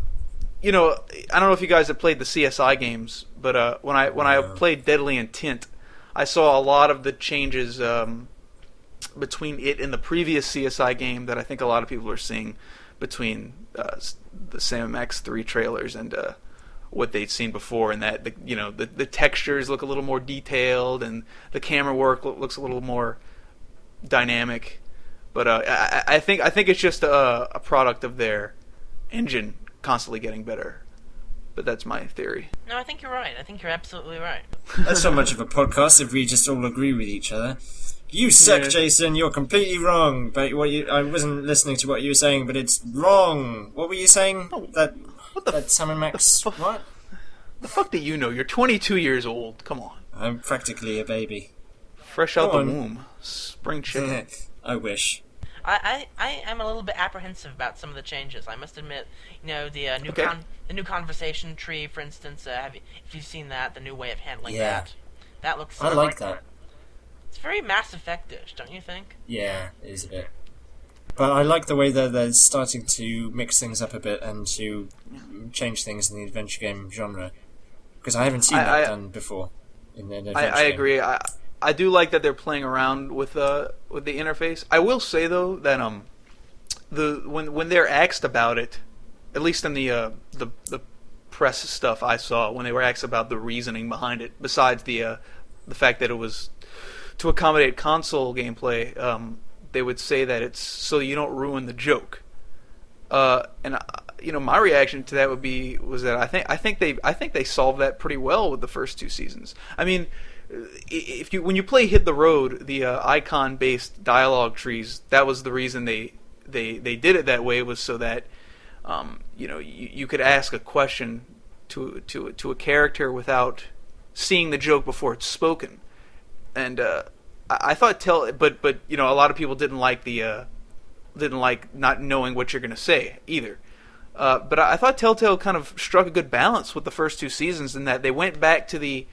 don't know if you guys have played the CSI games, but when I played Deadly Intent, I saw a lot of the changes between it and the previous CSI game that I think a lot of people are seeing between the Sam Max 3 trailers and what they'd seen before, and that the textures look a little more detailed and the camera work looks a little more dynamic. But I think it's just a product of their engine constantly getting better. But that's my theory. No, I think you're right. I think you're absolutely right. That's not much of a podcast if we just all agree with each other. You suck, Yeah. Jason. You're completely wrong. But I wasn't listening to what you were saying, but it's wrong. What were you saying? That Sam Max. What? The fuck do you know? You're 22 years old. Come on. I'm practically a baby. Fresh out Go the on. womb. Spring chicken. I wish. I am a little bit apprehensive about some of the changes. I must admit, the new Okay. the new conversation tree, for instance. If you've seen that, the new way of handling Yeah. that looks. I like that. It's very Mass Effect-ish, don't you think? Yeah, it is a bit. But I like the way that they're starting to mix things up a bit and to change things in the adventure game genre. Because I haven't seen that done before in an adventure I game. agree. I do like that they're playing around with the interface. I will say though that when they're asked about it, at least in the press stuff I saw, when they were asked about the reasoning behind it, besides the fact that it was to accommodate console gameplay, they would say that it's so you don't ruin the joke. And my reaction to that was that I think they solved that pretty well with the first 2 seasons. I mean, when you play Hit the Road, the icon-based dialogue trees, that was the reason they did it that way, was so that you could ask a question to a character without seeing the joke before it's spoken. And I thought but a lot of people didn't like not knowing what you're going to say either. But I thought Telltale kind of struck a good balance with the first 2 seasons in that they went back to the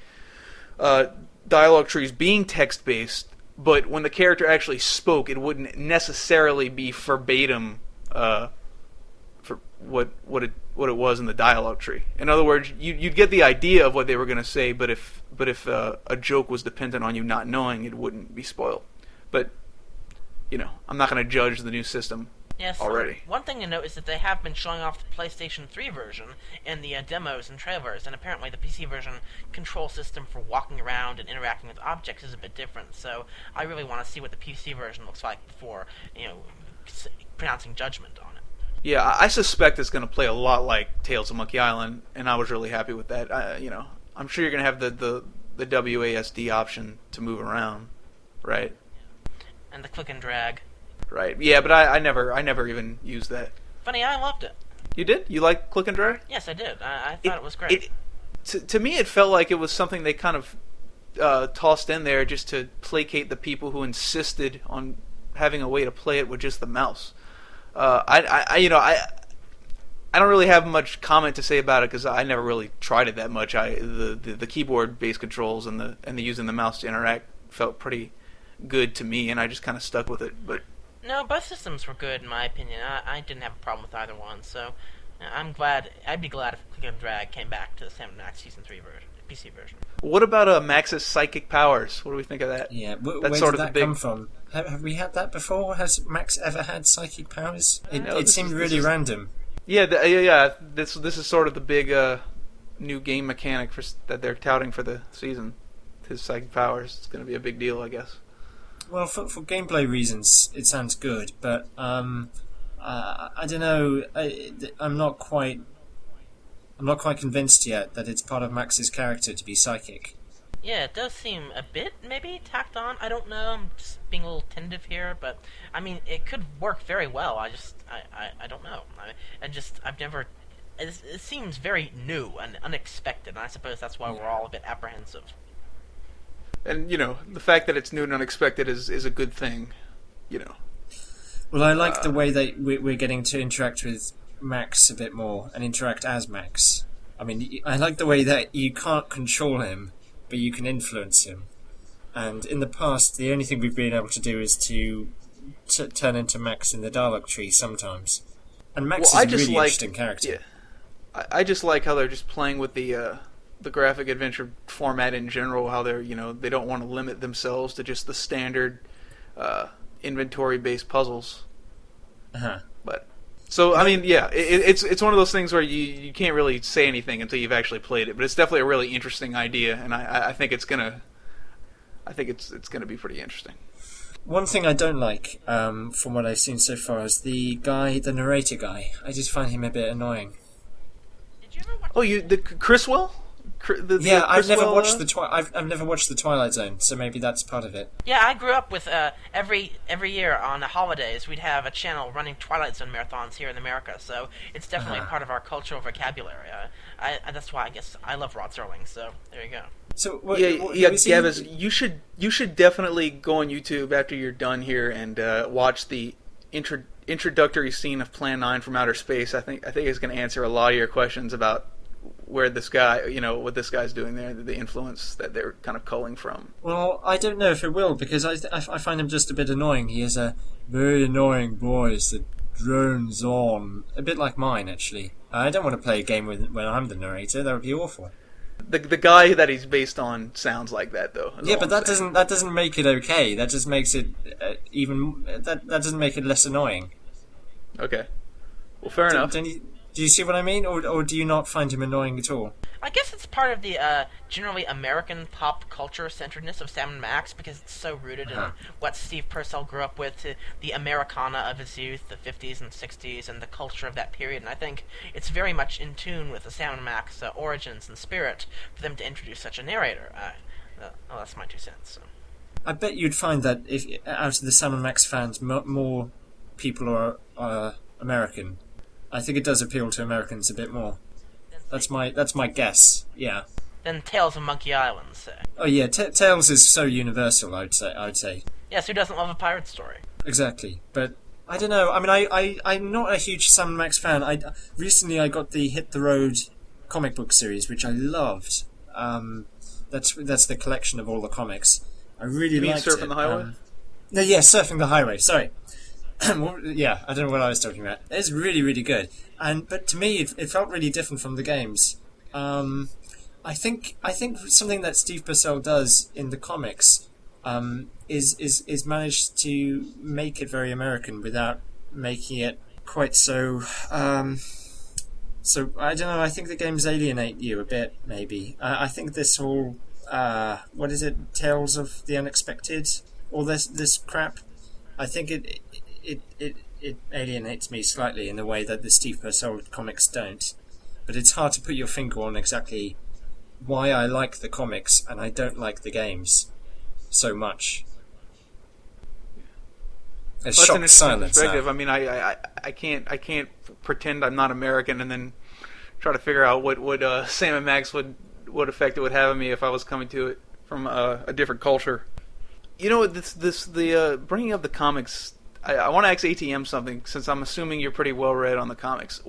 dialogue trees being text-based, but when the character actually spoke, it wouldn't necessarily be verbatim for what it was in the dialogue tree. In other words, you'd get the idea of what they were going to say, but if a joke was dependent on you not knowing, it wouldn't be spoiled. But I'm not going to judge the new system. Yes. Already. One thing to note is that they have been showing off the PlayStation 3 version in the demos and trailers, and apparently the PC version control system for walking around and interacting with objects is a bit different. So I really want to see what the PC version looks like before, pronouncing judgment on it. Yeah, I suspect it's going to play a lot like Tales of Monkey Island, and I was really happy with that. I'm sure you're going to have the WASD option to move around, right? And the click and drag. Right. Yeah, but I never even used that. Funny, I loved it. You did? You like click and drag? Yes, I did. I thought it was great. To me, it felt like it was something they kind of tossed in there just to placate the people who insisted on having a way to play it with just the mouse. I don't really have much comment to say about it because I never really tried it that much. The keyboard-based controls and the using the mouse to interact felt pretty good to me, and I just kind of stuck with it. But No, both systems were good in my opinion. I didn't have a problem with either one, so I'd be glad if Click and Drag came back to the Sam Max Season 3 version, PC version. what about Max's psychic powers? What do we think of that? Yeah, That's where sort did of that the big- come from? Have we had that before? Has Max ever had psychic powers? No, It this seemed is- really this is- random. Yeah, yeah. This is sort of the big new game mechanic that they're touting for the season. His psychic powers. It's going to be a big deal, I guess. Well, for gameplay reasons, it sounds good, but I don't know. I'm not quite convinced yet that it's part of Max's character to be psychic. Yeah, it does seem a bit, maybe, tacked on. I don't know. I'm just being a little tentative here, but, I mean, it could work very well. I don't know. I've never... It seems very new and unexpected, and I suppose that's why we're all a bit apprehensive. And, the fact that it's new and unexpected is a good thing, Well, I like the way that we're getting to interact with Max a bit more and interact as Max. I mean, I like the way that you can't control him, but you can influence him. And in the past, the only thing we've been able to do is to turn into Max in the dialogue tree sometimes. And Max is a really interesting character. Yeah, I just like how they're just playing with the the graphic adventure format in general, how they're they don't want to limit themselves to just the standard inventory based puzzles. But so I mean, yeah, it's one of those things where you can't really say anything until you've actually played it. But it's definitely a really interesting idea, and I think it's gonna be pretty interesting. One thing I don't like, from what I've seen so far, is the narrator guy. I just find him a bit annoying. Did you ever watch? Oh, the Chriswell? I've never watched I've never watched the Twilight Zone, so maybe that's part of it. Yeah, I grew up with every year on the holidays we'd have a channel running Twilight Zone marathons here in America, so it's definitely part of our cultural vocabulary. That's why I guess I love Rod Serling. So there you go. So Gabez, you should definitely go on YouTube after you're done here and watch the introductory scene of Plan 9 from Outer Space. I think it's going to answer a lot of your questions about where this guy, what this guy's doing there, the influence that they're kind of culling from. Well, I don't know if it will, because I find him just a bit annoying. He has a very annoying voice that drones on, a bit like mine, actually. I don't want to play a game when I'm the narrator. That would be awful. The guy that he's based on sounds like that, though. Yeah, but that doesn't make it okay. That just makes it that doesn't make it less annoying. Okay. Well, fair enough. Do you see what I mean, or do you not find him annoying at all? I guess it's part of the generally American pop culture centeredness of Sam & Max, because it's so rooted in what Steve Purcell grew up with, the Americana of his youth, the 50s and 60s, and the culture of that period. And I think it's very much in tune with the Sam & Max origins and spirit for them to introduce such a narrator. That's my 2 cents. So. I bet you'd find that if out of the Sam & Max fans, more people are American. I think it does appeal to Americans a bit more. That's my guess. Yeah. Then Tales of Monkey Island, say. Oh yeah, Tales is so universal. I'd say. Yes, who doesn't love a pirate story? Exactly, but I don't know. I mean, I'm not a huge Sam & Max fan. Recently I got the Hit the Road comic book series, which I loved. That's the collection of all the comics. I really liked it. Surfing the Highway? No, yeah, Surfing the Highway. Sorry. Yeah, I don't know what I was talking about. It's really, really good, but to me, it felt really different from the games. I think something that Steve Purcell does in the comics is managed to make it very American without making it quite so. So I don't know. I think the games alienate you a bit. Maybe I think this whole what is it? Tales of the Unexpected, all this crap. I think it alienates me slightly in the way that the Steve Purcell comics don't. But it's hard to put your finger on exactly why I like the comics and I don't like the games so much. It's well, shocked silence. Perspective. I mean, I can't pretend I'm not American and then try to figure out what Sam and Max what effect it would have on me if I was coming to it from a different culture. You know, the bringing up the comics. I want to ask ATM something, since I'm assuming you're pretty well read on the comics.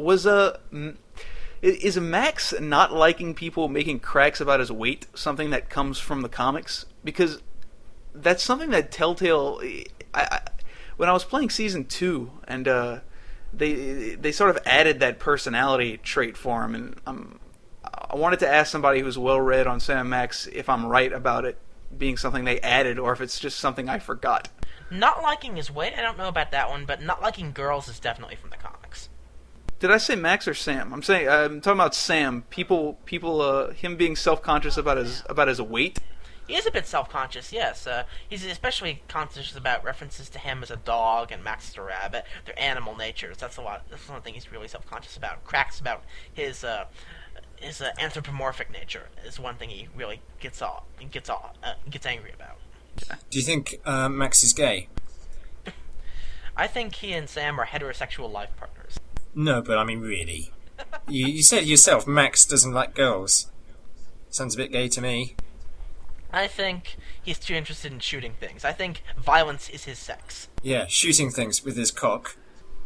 Is Max not liking people making cracks about his weight something that comes from the comics? Because that's something that Telltale. When I was playing Season 2, and they sort of added that personality trait for him, and I wanted to ask somebody who's well read on Sam Max if I'm right about it being something they added, or if it's just something I forgot. Not liking his weight, I don't know about that one, but not liking girls is definitely from the comics. Did I say Max or Sam? I'm talking about Sam. People, him being self-conscious about his weight. He is a bit self-conscious, yes. He's especially conscious about references to him as a dog and Max as a rabbit. Their animal natures. That's one thing he's really self-conscious about. Cracks about his anthropomorphic nature is one thing he really gets angry about. Do you think Max is gay? I think he and Sam are heterosexual life partners. No, but I mean, really. You said yourself, Max doesn't like girls. Sounds a bit gay to me. I think he's too interested in shooting things. I think violence is his sex. Yeah, shooting things with his cock.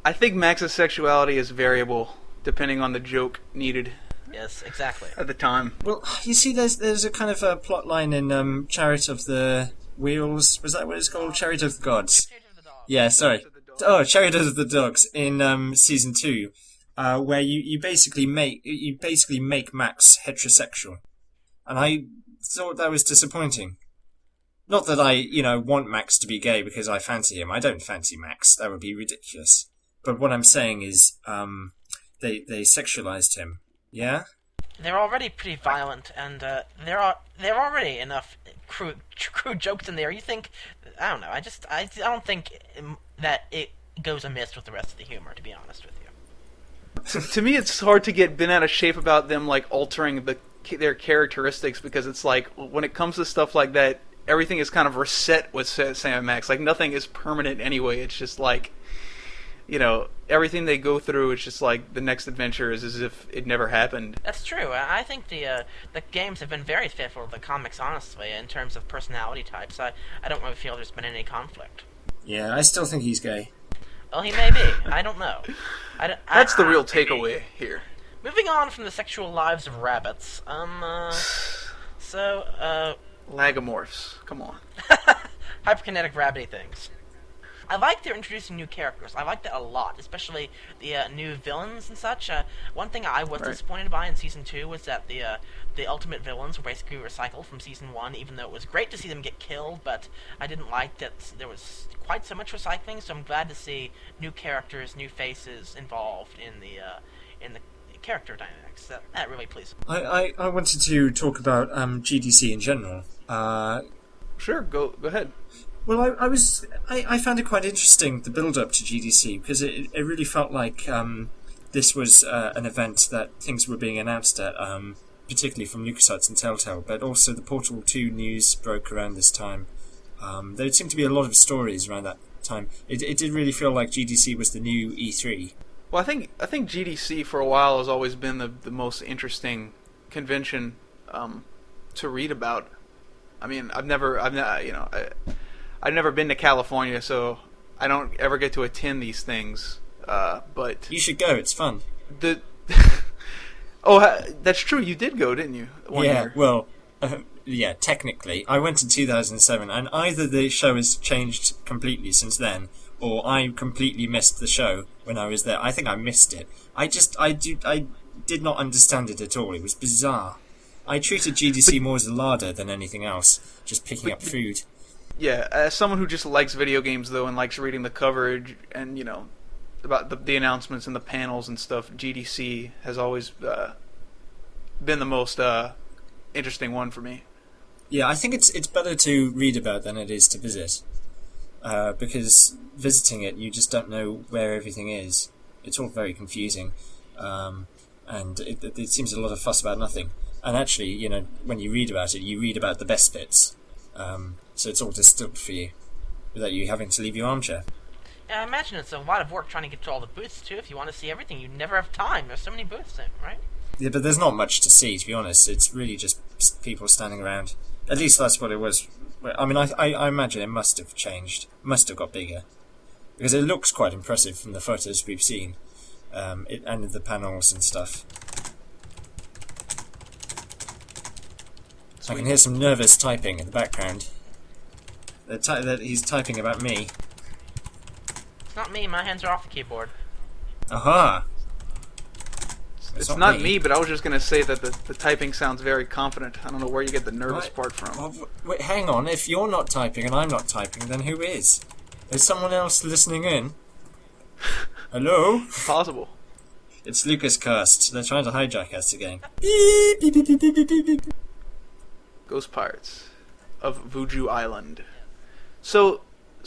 I think Max's sexuality is variable, depending on the joke needed. Yes, exactly. At the time. Well, you see, there's a kind of a plot line in Chariot of the Wheels. Was that what it's called? Chariot of the Gods. Yeah, sorry. Oh, Chariot of the Dogs in Season 2, where you basically make Max heterosexual. and I thought that was disappointing. Not that I, want Max to be gay because I fancy him. I don't fancy Max. That would be ridiculous. But what I'm saying is, they sexualized him. Yeah? They're already pretty violent, and there are already enough crude jokes in there. You think, I don't know. I don't think that it goes amiss with the rest of the humor, to be honest with you. To me, it's hard to get bent out of shape about them like altering their characteristics, because it's like when it comes to stuff like that, everything is kind of reset with Sam and Max. Like nothing is permanent anyway. It's just like, everything they go through, it's just like the next adventure is as if it never happened. That's true. I think the games have been very faithful to the comics, honestly, in terms of personality types. I don't really feel there's been any conflict. Yeah, I still think he's gay. Well, he may be. I don't know. That's the real takeaway here. Moving on from the sexual lives of rabbits. Lagomorphs. Come on. Hyperkinetic rabbity things. I like they're introducing new characters. I like that a lot, especially the new villains and such. One thing I was disappointed by in Season 2 was that the ultimate villains were basically recycled from Season 1, even though it was great to see them get killed, but I didn't like that there was quite so much recycling, so I'm glad to see new characters, new faces involved in the character dynamics. That really pleased me. I wanted to talk about GDC in general. Sure, go ahead. Well, I found it quite interesting, the build-up to GDC, because it really felt like this was an event that things were being announced at, particularly from LucasArts and Telltale, but also the Portal 2 news broke around this time. There seemed to be a lot of stories around that time. It did really feel like GDC was the new E3. Well, I think GDC for a while has always been the most interesting convention to read about. I mean, I've never been to California, so I don't ever get to attend these things. But you should go; it's fun. That's true. You did go, didn't you? One year. Well, yeah. Technically, I went in 2007, and either the show has changed completely since then, or I completely missed the show when I was there. I think I missed it. I did not understand it at all. It was bizarre. I treated GDC more as a larder than anything else, just picking up food. Yeah, as someone who just likes video games, though, and likes reading the coverage and, about the announcements and the panels and stuff, GDC has always been the most interesting one for me. Yeah, I think it's better to read about than it is to visit. Because visiting it, you just don't know where everything is. It's all very confusing. And it seems a lot of fuss about nothing. And actually, when you read about it, you read about the best bits. So it's all distilled for you, without you having to leave your armchair. Yeah, I imagine it's a lot of work trying to get to all the booths, too. If you want to see everything, you never have time. There's so many booths, right? Yeah, but there's not much to see, to be honest. It's really just people standing around. At least that's what it was. I mean, I imagine it must have changed. Must have got bigger. Because it looks quite impressive from the photos we've seen. And the panels and stuff. I can hear some nervous typing in the background. That he's typing about me. It's not me. My hands are off the keyboard. Aha! It's not me, but I was just going to say that the typing sounds very confident. I don't know where you get the nervous part from. Oh, wait, hang on. If you're not typing and I'm not typing, then who is? Is someone else listening in? Hello? Possible. It's LucasCast. They're trying to hijack us again. Beep, beep, beep, beep, beep, beep, beep. Ghost Pirates of Vooju Island. So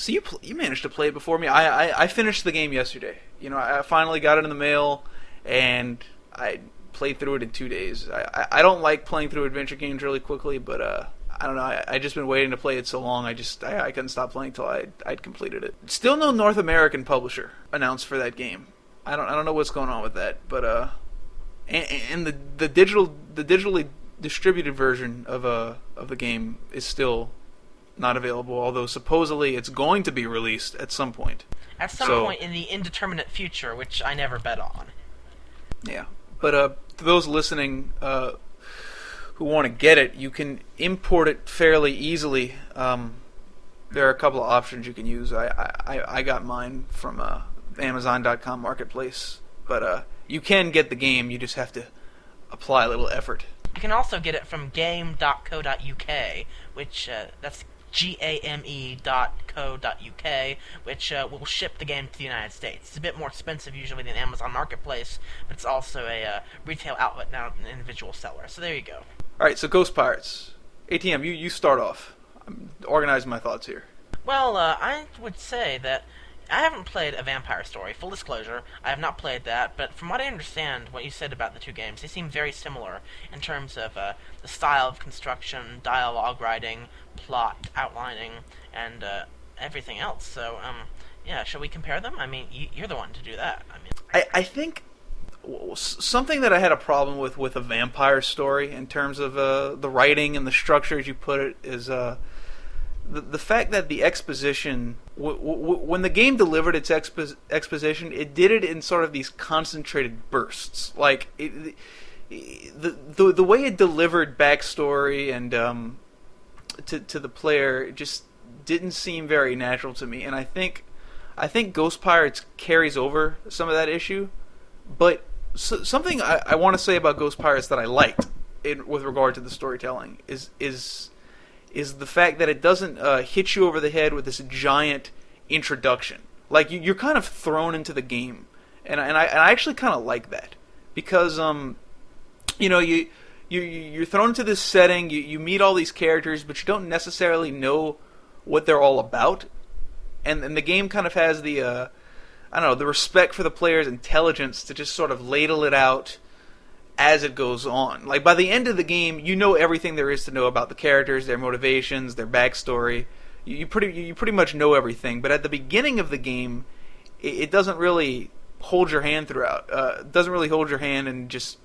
you managed to play it before me. I finished the game yesterday. I finally got it in the mail, and I played through it in 2 days. I don't like playing through adventure games really quickly, but I don't know. I just been waiting to play it so long. I couldn't stop playing till I'd completed it. Still no North American publisher announced for that game. I don't know what's going on with that, but and the digitally distributed version of the game is still not available, although supposedly it's going to be released at some point. At some point in the indeterminate future, which I never bet on. Yeah, but to those listening who want to get it, you can import it fairly easily. There are a couple of options you can use. I got mine from Amazon.com marketplace, but you can get the game. You just have to apply a little effort. You can also get it from game.co.uk, which that's game.co.uk, which will ship the game to the United States. It's a bit more expensive usually than Amazon Marketplace, but it's also a retail outlet, not an individual seller. So there you go. All right, so Ghost Pirates. ATM, you start off. I'm organizing my thoughts here. Well, I would say that I haven't played A Vampire Story. Full disclosure, I have not played that, but from what I understand, what you said about the two games, they seem very similar in terms of the style of construction, dialogue writing, plot outlining, and everything else. So, yeah, shall we compare them? I mean, you're the one to do that. I think something that I had a problem with A Vampire Story in terms of the writing and the structure, as you put it, is the fact that the exposition, when the game delivered its exposition, it did it in sort of these concentrated bursts. Like the way it delivered backstory and to the player just didn't seem very natural to me. And I think Ghost Pirates carries over some of that issue. But something I want to say about Ghost Pirates that I liked with regard to the storytelling is the fact that it doesn't hit you over the head with this giant introduction. Like you're kind of thrown into the game, and I actually kind of like that because you're thrown into this setting. You meet all these characters, but you don't necessarily know what they're all about, and the game kind of has the the respect for the player's intelligence to just sort of ladle it out as it goes on. Like, by the end of the game, you know everything there is to know about the characters, their motivations, their backstory. You pretty much know everything. But at the beginning of the game, it doesn't really hold your hand throughout. It doesn't really hold your hand and just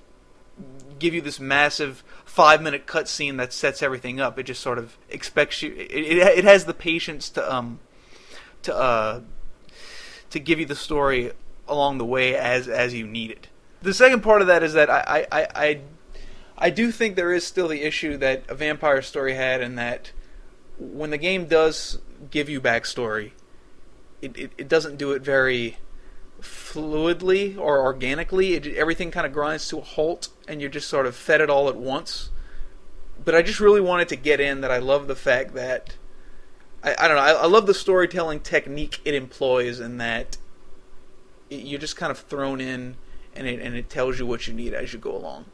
give you this massive 5-minute cutscene that sets everything up. It just sort of expects you. It has the patience to give you the story along the way as you need it. The second part of that is that I do think there is still the issue that A Vampire Story had, in that when the game does give you backstory, it doesn't do it very fluidly or organically. Everything kind of grinds to a halt, and you're just sort of fed it all at once. But I just really wanted to get in that I love the fact that I don't know. I love the storytelling technique it employs, in that you're just kind of thrown in, and it tells you what you need as you go along.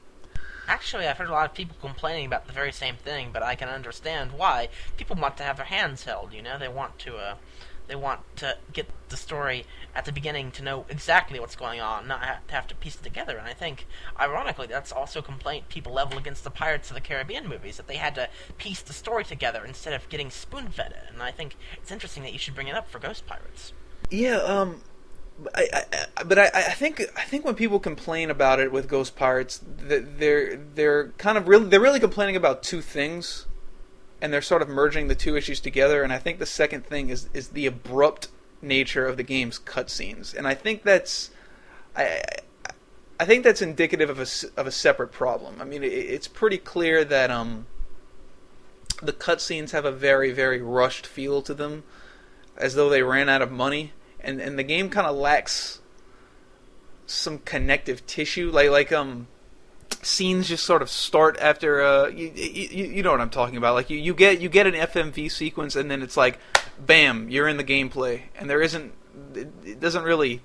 Actually, I've heard a lot of people complaining about the very same thing, but I can understand why. People want to have their hands held. They want to get the story at the beginning to know exactly what's going on, not have to piece it together. And I think, ironically, that's also a complaint people level against the Pirates of the Caribbean movies, that they had to piece the story together instead of getting spoon-fed it. And I think it's interesting that you should bring it up for Ghost Pirates. Yeah, I think when people complain about it with Ghost Pirates, they're really complaining about two things, and they're sort of merging the two issues together. And I think the second thing is the abrupt nature of the game's cutscenes, and I think that's indicative of a separate problem. I mean, it's pretty clear that the cutscenes have a very, very rushed feel to them, as though they ran out of money. And the game kind of lacks some connective tissue, like scenes just sort of start after you know what I'm talking about. Like you get an FMV sequence, and then it's like, bam, you're in the gameplay, and it doesn't really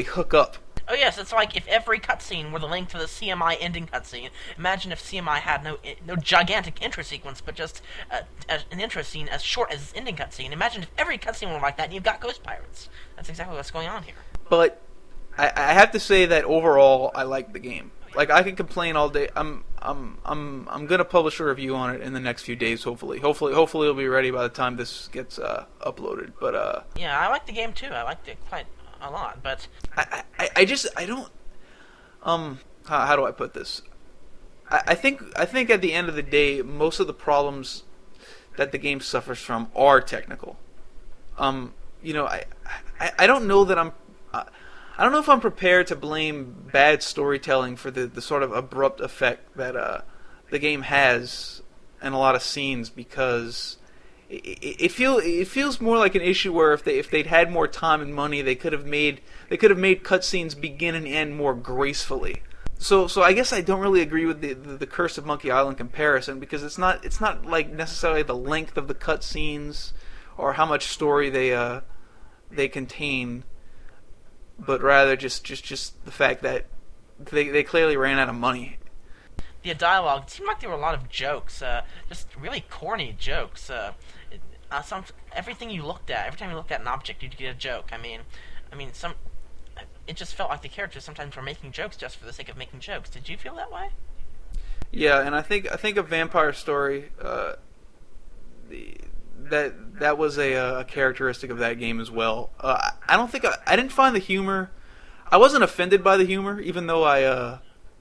hook up. Oh yes, it's like if every cutscene were the length of the CMI ending cutscene. Imagine if CMI had no gigantic intro sequence, but just an intro scene as short as its ending cutscene. Imagine if every cutscene were like that, and you've got Ghost Pirates. That's exactly what's going on here. But I have to say that overall, I like the game. Like, I can complain all day. I'm gonna publish a review on it in the next few days. Hopefully it'll be ready by the time this gets uploaded. But yeah, I like the game too. I liked it quite a lot, but I don't how do I put this? I think at the end of the day, most of the problems that the game suffers from are technical. I don't know that I don't know if I'm prepared to blame bad storytelling for the sort of abrupt effect that the game has in a lot of scenes, because it feels more like an issue where if they'd had more time and money, they could have made cutscenes begin and end more gracefully. So I guess I don't really agree with the Curse of Monkey Island comparison, because it's not like necessarily the length of the cutscenes or how much story they contain, but rather just the fact that they clearly ran out of money. The dialogue, it seemed like there were a lot of jokes, just really corny jokes. Everything you looked at, every time you looked at an object, you'd get a joke. I mean, it just felt like the characters sometimes were making jokes just for the sake of making jokes. Did you feel that way? Yeah, and I think a Vampire Story, that was a characteristic of that game as well. I don't think I didn't find the humor. I wasn't offended by the humor, even though I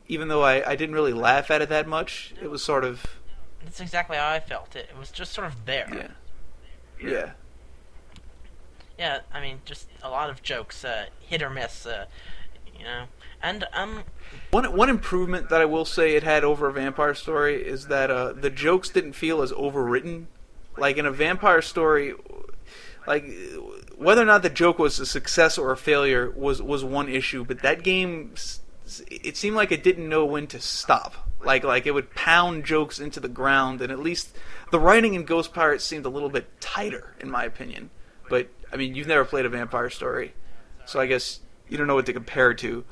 didn't really laugh at it that much. It was sort of. That's exactly how I felt. It was just sort of there. Yeah. Yeah, I mean, just a lot of jokes, hit or miss, and One improvement that I will say it had over a Vampire Story is that the jokes didn't feel as overwritten. Like in a Vampire Story, like whether or not the joke was a success or a failure was one issue, but that game, it seemed like it didn't know when to stop. Like it would pound jokes into the ground, and at least the writing in Ghost Pirates seemed a little bit tighter, in my opinion. But I mean, you've never played a Vampire Story, so I guess you don't know what to compare it to.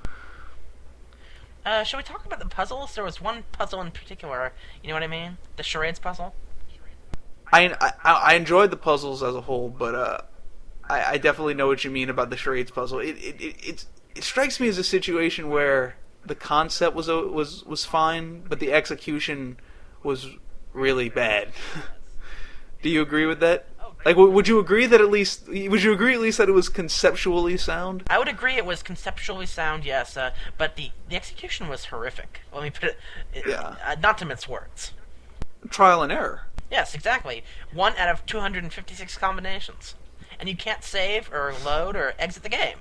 Shall we talk about the puzzles? There was one puzzle in particular, you know what I mean? The charades puzzle? I enjoyed the puzzles as a whole, but I definitely know what you mean about the charades puzzle. It strikes me as a situation where the concept was fine, but the execution was really bad. Do you agree with that? Like, would you agree at least that it was conceptually sound? I would agree it was conceptually sound, yes, but the execution was horrific. Let me put it, not to mince words. Trial and error. Yes, exactly. 1 out of 256 combinations. And you can't save or load or exit the game.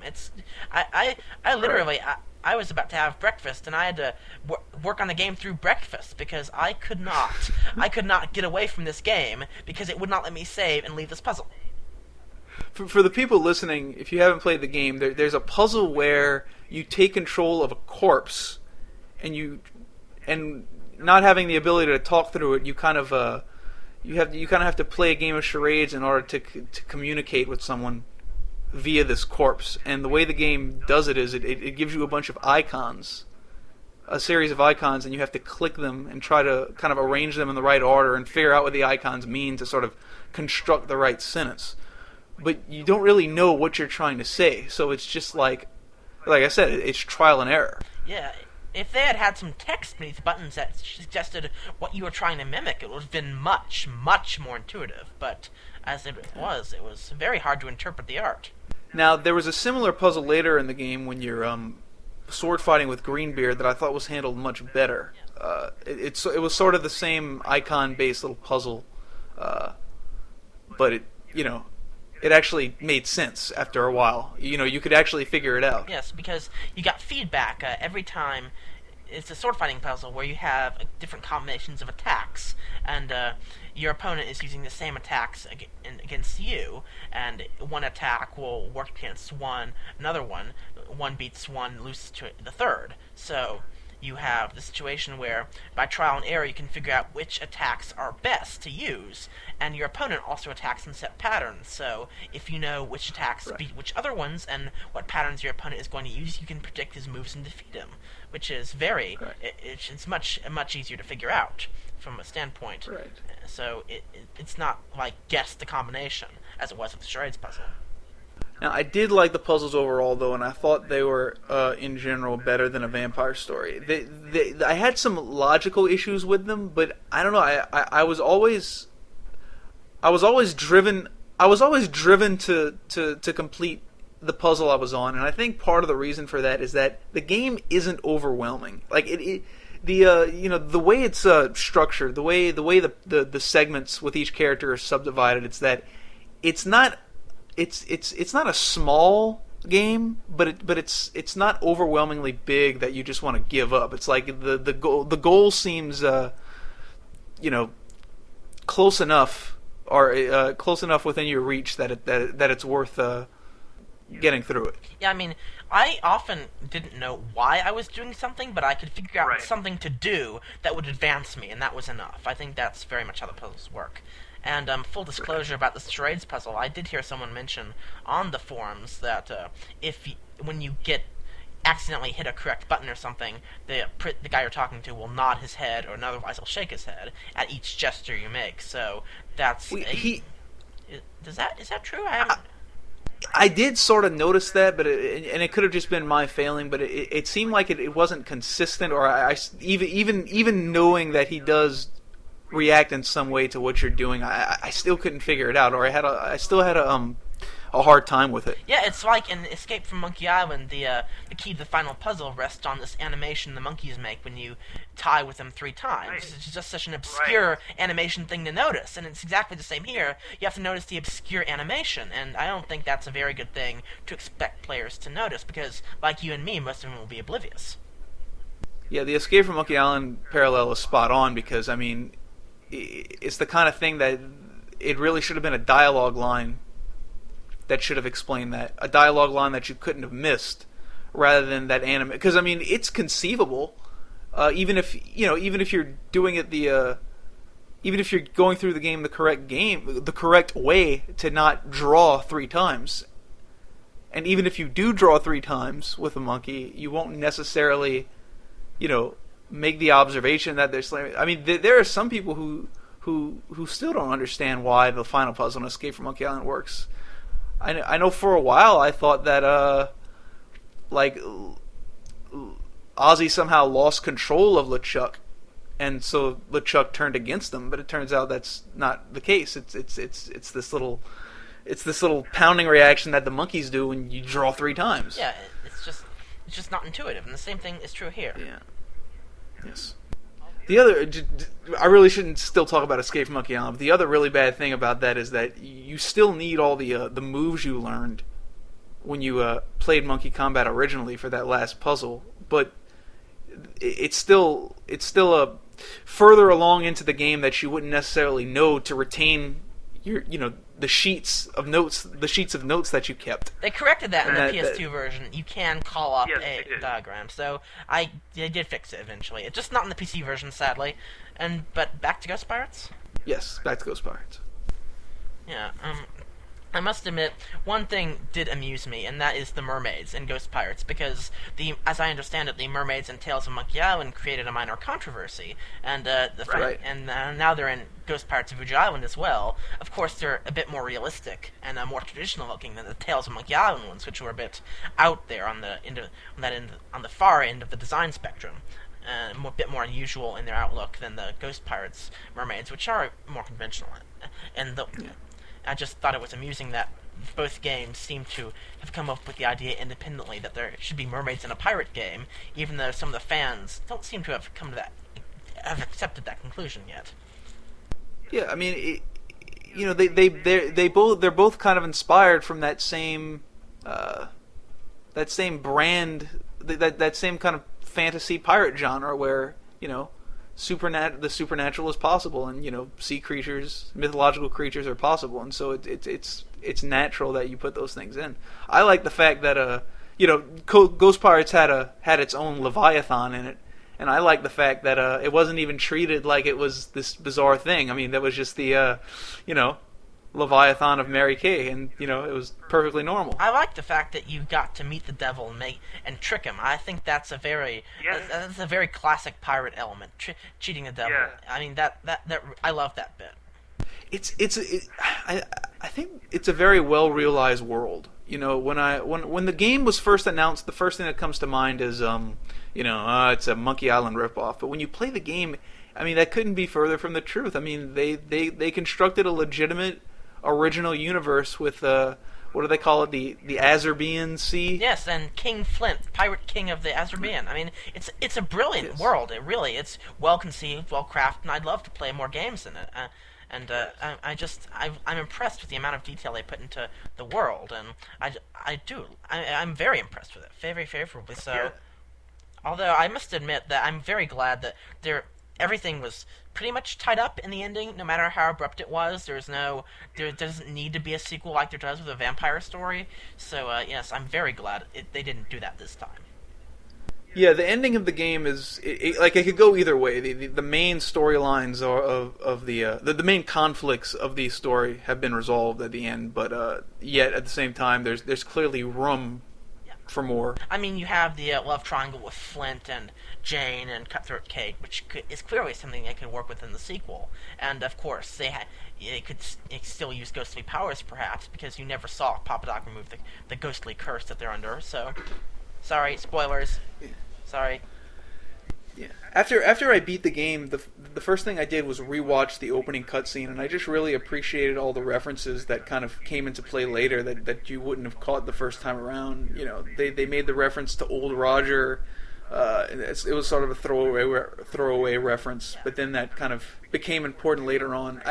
I literally, I was about to have breakfast, and I had to work on the game through breakfast because I could not get away from this game because it would not let me save and leave this puzzle. For the people listening, if you haven't played the game, there's a puzzle where you take control of a corpse, and not having the ability to talk through it, you kind of have to play a game of charades in order to communicate with someone via this corpse. And the way the game does it is it gives you a bunch of icons, a series of icons, and you have to click them and try to kind of arrange them in the right order and figure out what the icons mean to sort of construct the right sentence. But you don't really know what you're trying to say, so it's just like I said, it's trial and error. Yeah. If they had some text beneath buttons that suggested what you were trying to mimic, it would have been much, much more intuitive. But as it was very hard to interpret the art. Now, there was a similar puzzle later in the game when you're sword fighting with Greenbeard that I thought was handled much better. It was sort of the same icon-based little puzzle, but it actually made sense after a while. You could actually figure it out. Yes, because you got feedback every time. It's a sword fighting puzzle where you have different combinations of attacks, and your opponent is using the same attacks against you, and one attack will work against another one. One beats one, loses to the third. So you have the situation where, by trial and error, you can figure out which attacks are best to use, and your opponent also attacks in set patterns, so if you know which attacks beat which other ones, and what patterns your opponent is going to use, you can predict his moves and defeat him, which is it's much easier to figure out from a standpoint. Right. So it's not like guess the combination, as it was with the charades puzzle. Now, I did like the puzzles overall, though, and I thought they were, in general, better than a Vampire Story. I had some logical issues with them, but I don't know. I was always driven to complete the puzzle I was on, and I think part of the reason for that is that the game isn't overwhelming. Like the way it's structured, the way the segments with each character are subdivided, it's not a small game, but it's not overwhelmingly big that you just want to give up. It's like the goal seems close enough, or close enough within your reach that it's worth getting through it. Yeah, I mean, I often didn't know why I was doing something, but I could figure out something to do that would advance me, and that was enough. I think that's very much how the puzzles work. And full disclosure about the charades puzzle, I did hear someone mention on the forums that when you accidentally hit a correct button or something, the guy you're talking to will nod his head, or otherwise he'll shake his head at each gesture you make. So that's is that true? I did sort of notice that, but it could have just been my failing. But it seemed like it wasn't consistent, or even knowing that he does react in some way to what you're doing, I still couldn't figure it out, or I still had a hard time with it. Yeah, it's like in Escape from Monkey Island, the key to the final puzzle rests on this animation the monkeys make when you tie with them 3 times. Right. It's just such an obscure animation thing to notice, and it's exactly the same here. You have to notice the obscure animation, and I don't think that's a very good thing to expect players to notice, because, like you and me, most of them will be oblivious. Yeah, the Escape from Monkey Island parallel is spot on, because, I mean, it's the kind of thing that it really should have been a dialogue line that should have explained that. A dialogue line that you couldn't have missed, rather than that anime. Because, I mean, it's conceivable, even if you're doing it even if you're going through the game the correct way to not draw 3 times. And even if you do draw 3 times with a monkey, you won't necessarily, make the observation that they're slamming. I mean, there are some people who still don't understand why the final puzzle in Escape from Monkey Island works. I know for a while I thought that Ozzy somehow lost control of LeChuck, and so LeChuck turned against him. But it turns out that's not the case. It's this little pounding reaction that the monkeys do when you draw 3 times. Yeah, it's just not intuitive, and the same thing is true here. Yeah. Yes. The other, I really shouldn't still talk about Escape from Monkey Island, but the other really bad thing about that is that you still need all the moves you learned when you played Monkey Combat originally for that last puzzle, but it's still further along into the game that you wouldn't necessarily know to retain your the sheets of notes that you kept. They corrected that in the PS2 version. You can call up a diagram, so they did fix it eventually. It's just not in the PC version, sadly. But back to Ghost Pirates? Yes, back to Ghost Pirates. Yeah, I must admit, one thing did amuse me, and that is the mermaids in Ghost Pirates, because, as I understand it, the mermaids in Tales of Monkey Island created a minor controversy, and now they're in Ghost Pirates of Vooju Island as well. Of course, they're a bit more realistic and more traditional looking than the Tales of Monkey Island ones, which were a bit out there on the far end of the design spectrum. A bit more unusual in their outlook than the Ghost Pirates mermaids, which are more conventional. I just thought it was amusing that both games seem to have come up with the idea independently that there should be mermaids in a pirate game, even though some of the fans don't seem to have have accepted that conclusion yet. Yeah, I mean, they're both kind of inspired from that same brand, that same kind of fantasy pirate genre where the supernatural is possible, and sea creatures, mythological creatures are possible, and so it's natural that you put those things in. I like the fact that Ghost Pirates had its own Leviathan in it, and I like the fact that it wasn't even treated like it was this bizarre thing. I mean, that was just the Leviathan of Mary Kay, and it was perfectly normal. I like the fact that you got to meet the devil and trick him. I think that's a very classic pirate element, cheating the devil. Yeah. I mean that I love that bit. I think it's a very well realized world. When the game was first announced, the first thing that comes to mind is it's a Monkey Island ripoff. But when you play the game, I mean, that couldn't be further from the truth. I mean, they constructed a legitimate original universe with what do they call it, the Azerbian Sea? Yes, and King Flint, Pirate King of the Azerbian. I mean, it's a brilliant world. It's well conceived, well crafted, and I'd love to play more games in it. I'm impressed with the amount of detail they put into the world, and I'm very impressed with it, very favorably so. Yeah. Although I must admit that I'm very glad that everything was pretty much tied up in the ending, no matter how abrupt it was. There doesn't need to be a sequel like there does with a vampire story. So yes, I'm very glad they didn't do that this time. Yeah, the ending of the game is like it could go either way. The main storylines of the main conflicts of the story have been resolved at the end, but yet at the same time, there's clearly room for more. I mean, you have the love triangle with Flint and Jane and Cutthroat Kate, which is clearly something they could work with in the sequel. And of course, they could still use ghostly powers, perhaps, because you never saw Papa Doc remove the ghostly curse that they're under. So, sorry, spoilers. Sorry. Yeah. After I beat the game, the first thing I did was rewatch the opening cutscene, and I just really appreciated all the references that kind of came into play later that you wouldn't have caught the first time around. You know, they made the reference to Old Roger. It was sort of a throwaway reference, but then that kind of became important later on.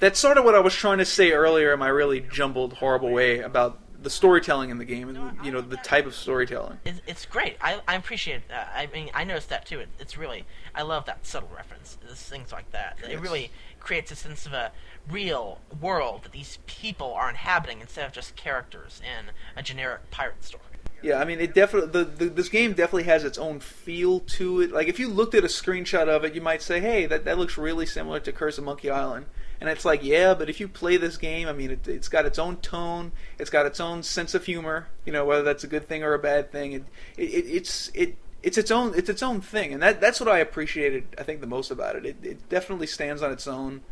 That's sort of what I was trying to say earlier in my really jumbled, horrible way about the storytelling in the game and the type of storytelling. It's great. I appreciate that. I mean, I noticed that too. It's really, I love that subtle reference. Things like that. Yes. It really creates a sense of a real world that these people are inhabiting instead of just characters in a generic pirate story. Yeah, I mean, it definitely this game definitely has its own feel to it. Like if you looked at a screenshot of it, you might say, "Hey, that looks really similar to Curse of Monkey Island." And it's like, yeah, but if you play this game, I mean, it's got its own tone, it's got its own sense of humor. You know, whether that's a good thing or a bad thing, it's its own thing, and that's what I appreciated. I think the most about it. It definitely stands on its own,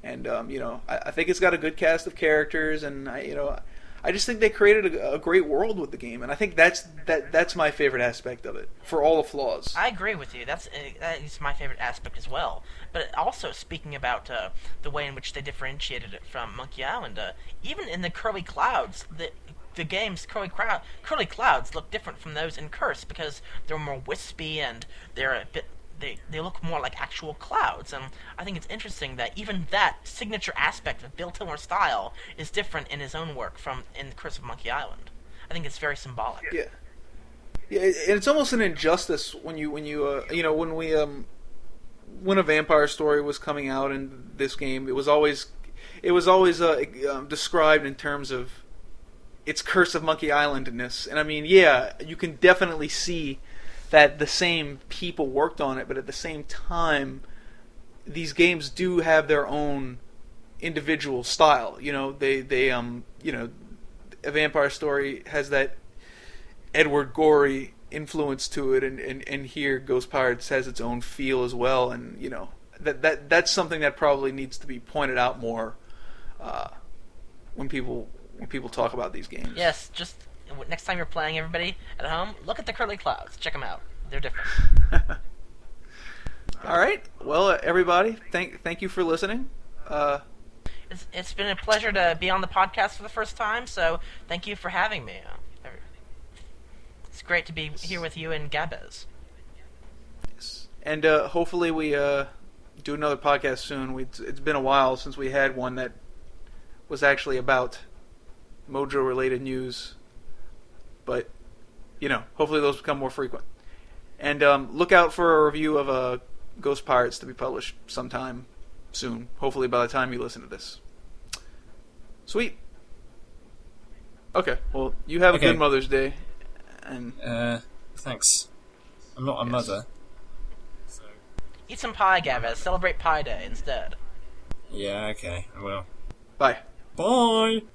and I think it's got a good cast of characters, and I just think they created a great world with the game, and I think that's my favorite aspect of it, for all the flaws. I agree with you. That is my favorite aspect as well. But also, speaking about the way in which they differentiated it from Monkey Island, even in the Curly Clouds, the game's Curly Clouds look different from those in Curse because they're more wispy and they're a bit. They look more like actual clouds, and I think it's interesting that even that signature aspect of Bill Tiller style is different in his own work from in The Curse of Monkey Island. I think it's very symbolic. Yeah, and it's almost an injustice when a vampire story was coming out in this game, it was always described in terms of its Curse of Monkey Islandness, and I mean, yeah, you can definitely see that the same people worked on it, but at the same time, these games do have their own individual style. A Vampire Story has that Edward Gorey influence to it, and here Ghost Pirates has its own feel as well, and that's something that probably needs to be pointed out more when people talk about these games. Yes, just next time you're playing, everybody at home, look at the Curly Clouds. Check them out. They're different. All right. Well, everybody, thank you for listening. It's been a pleasure to be on the podcast for the first time, so thank you for having me. It's great to be here with you and Gabez. Yes. And hopefully we do another podcast soon. It's been a while since we had one that was actually about Mojo-related news. But, hopefully those become more frequent. And look out for a review of Ghost Pirates to be published sometime soon. Hopefully by the time you listen to this. Sweet. Okay, well, you have a good Mother's Day. And thanks. I'm not a mother. So. Eat some pie, Gabez. Celebrate Pie Day instead. Yeah, okay, I will. Bye. Bye!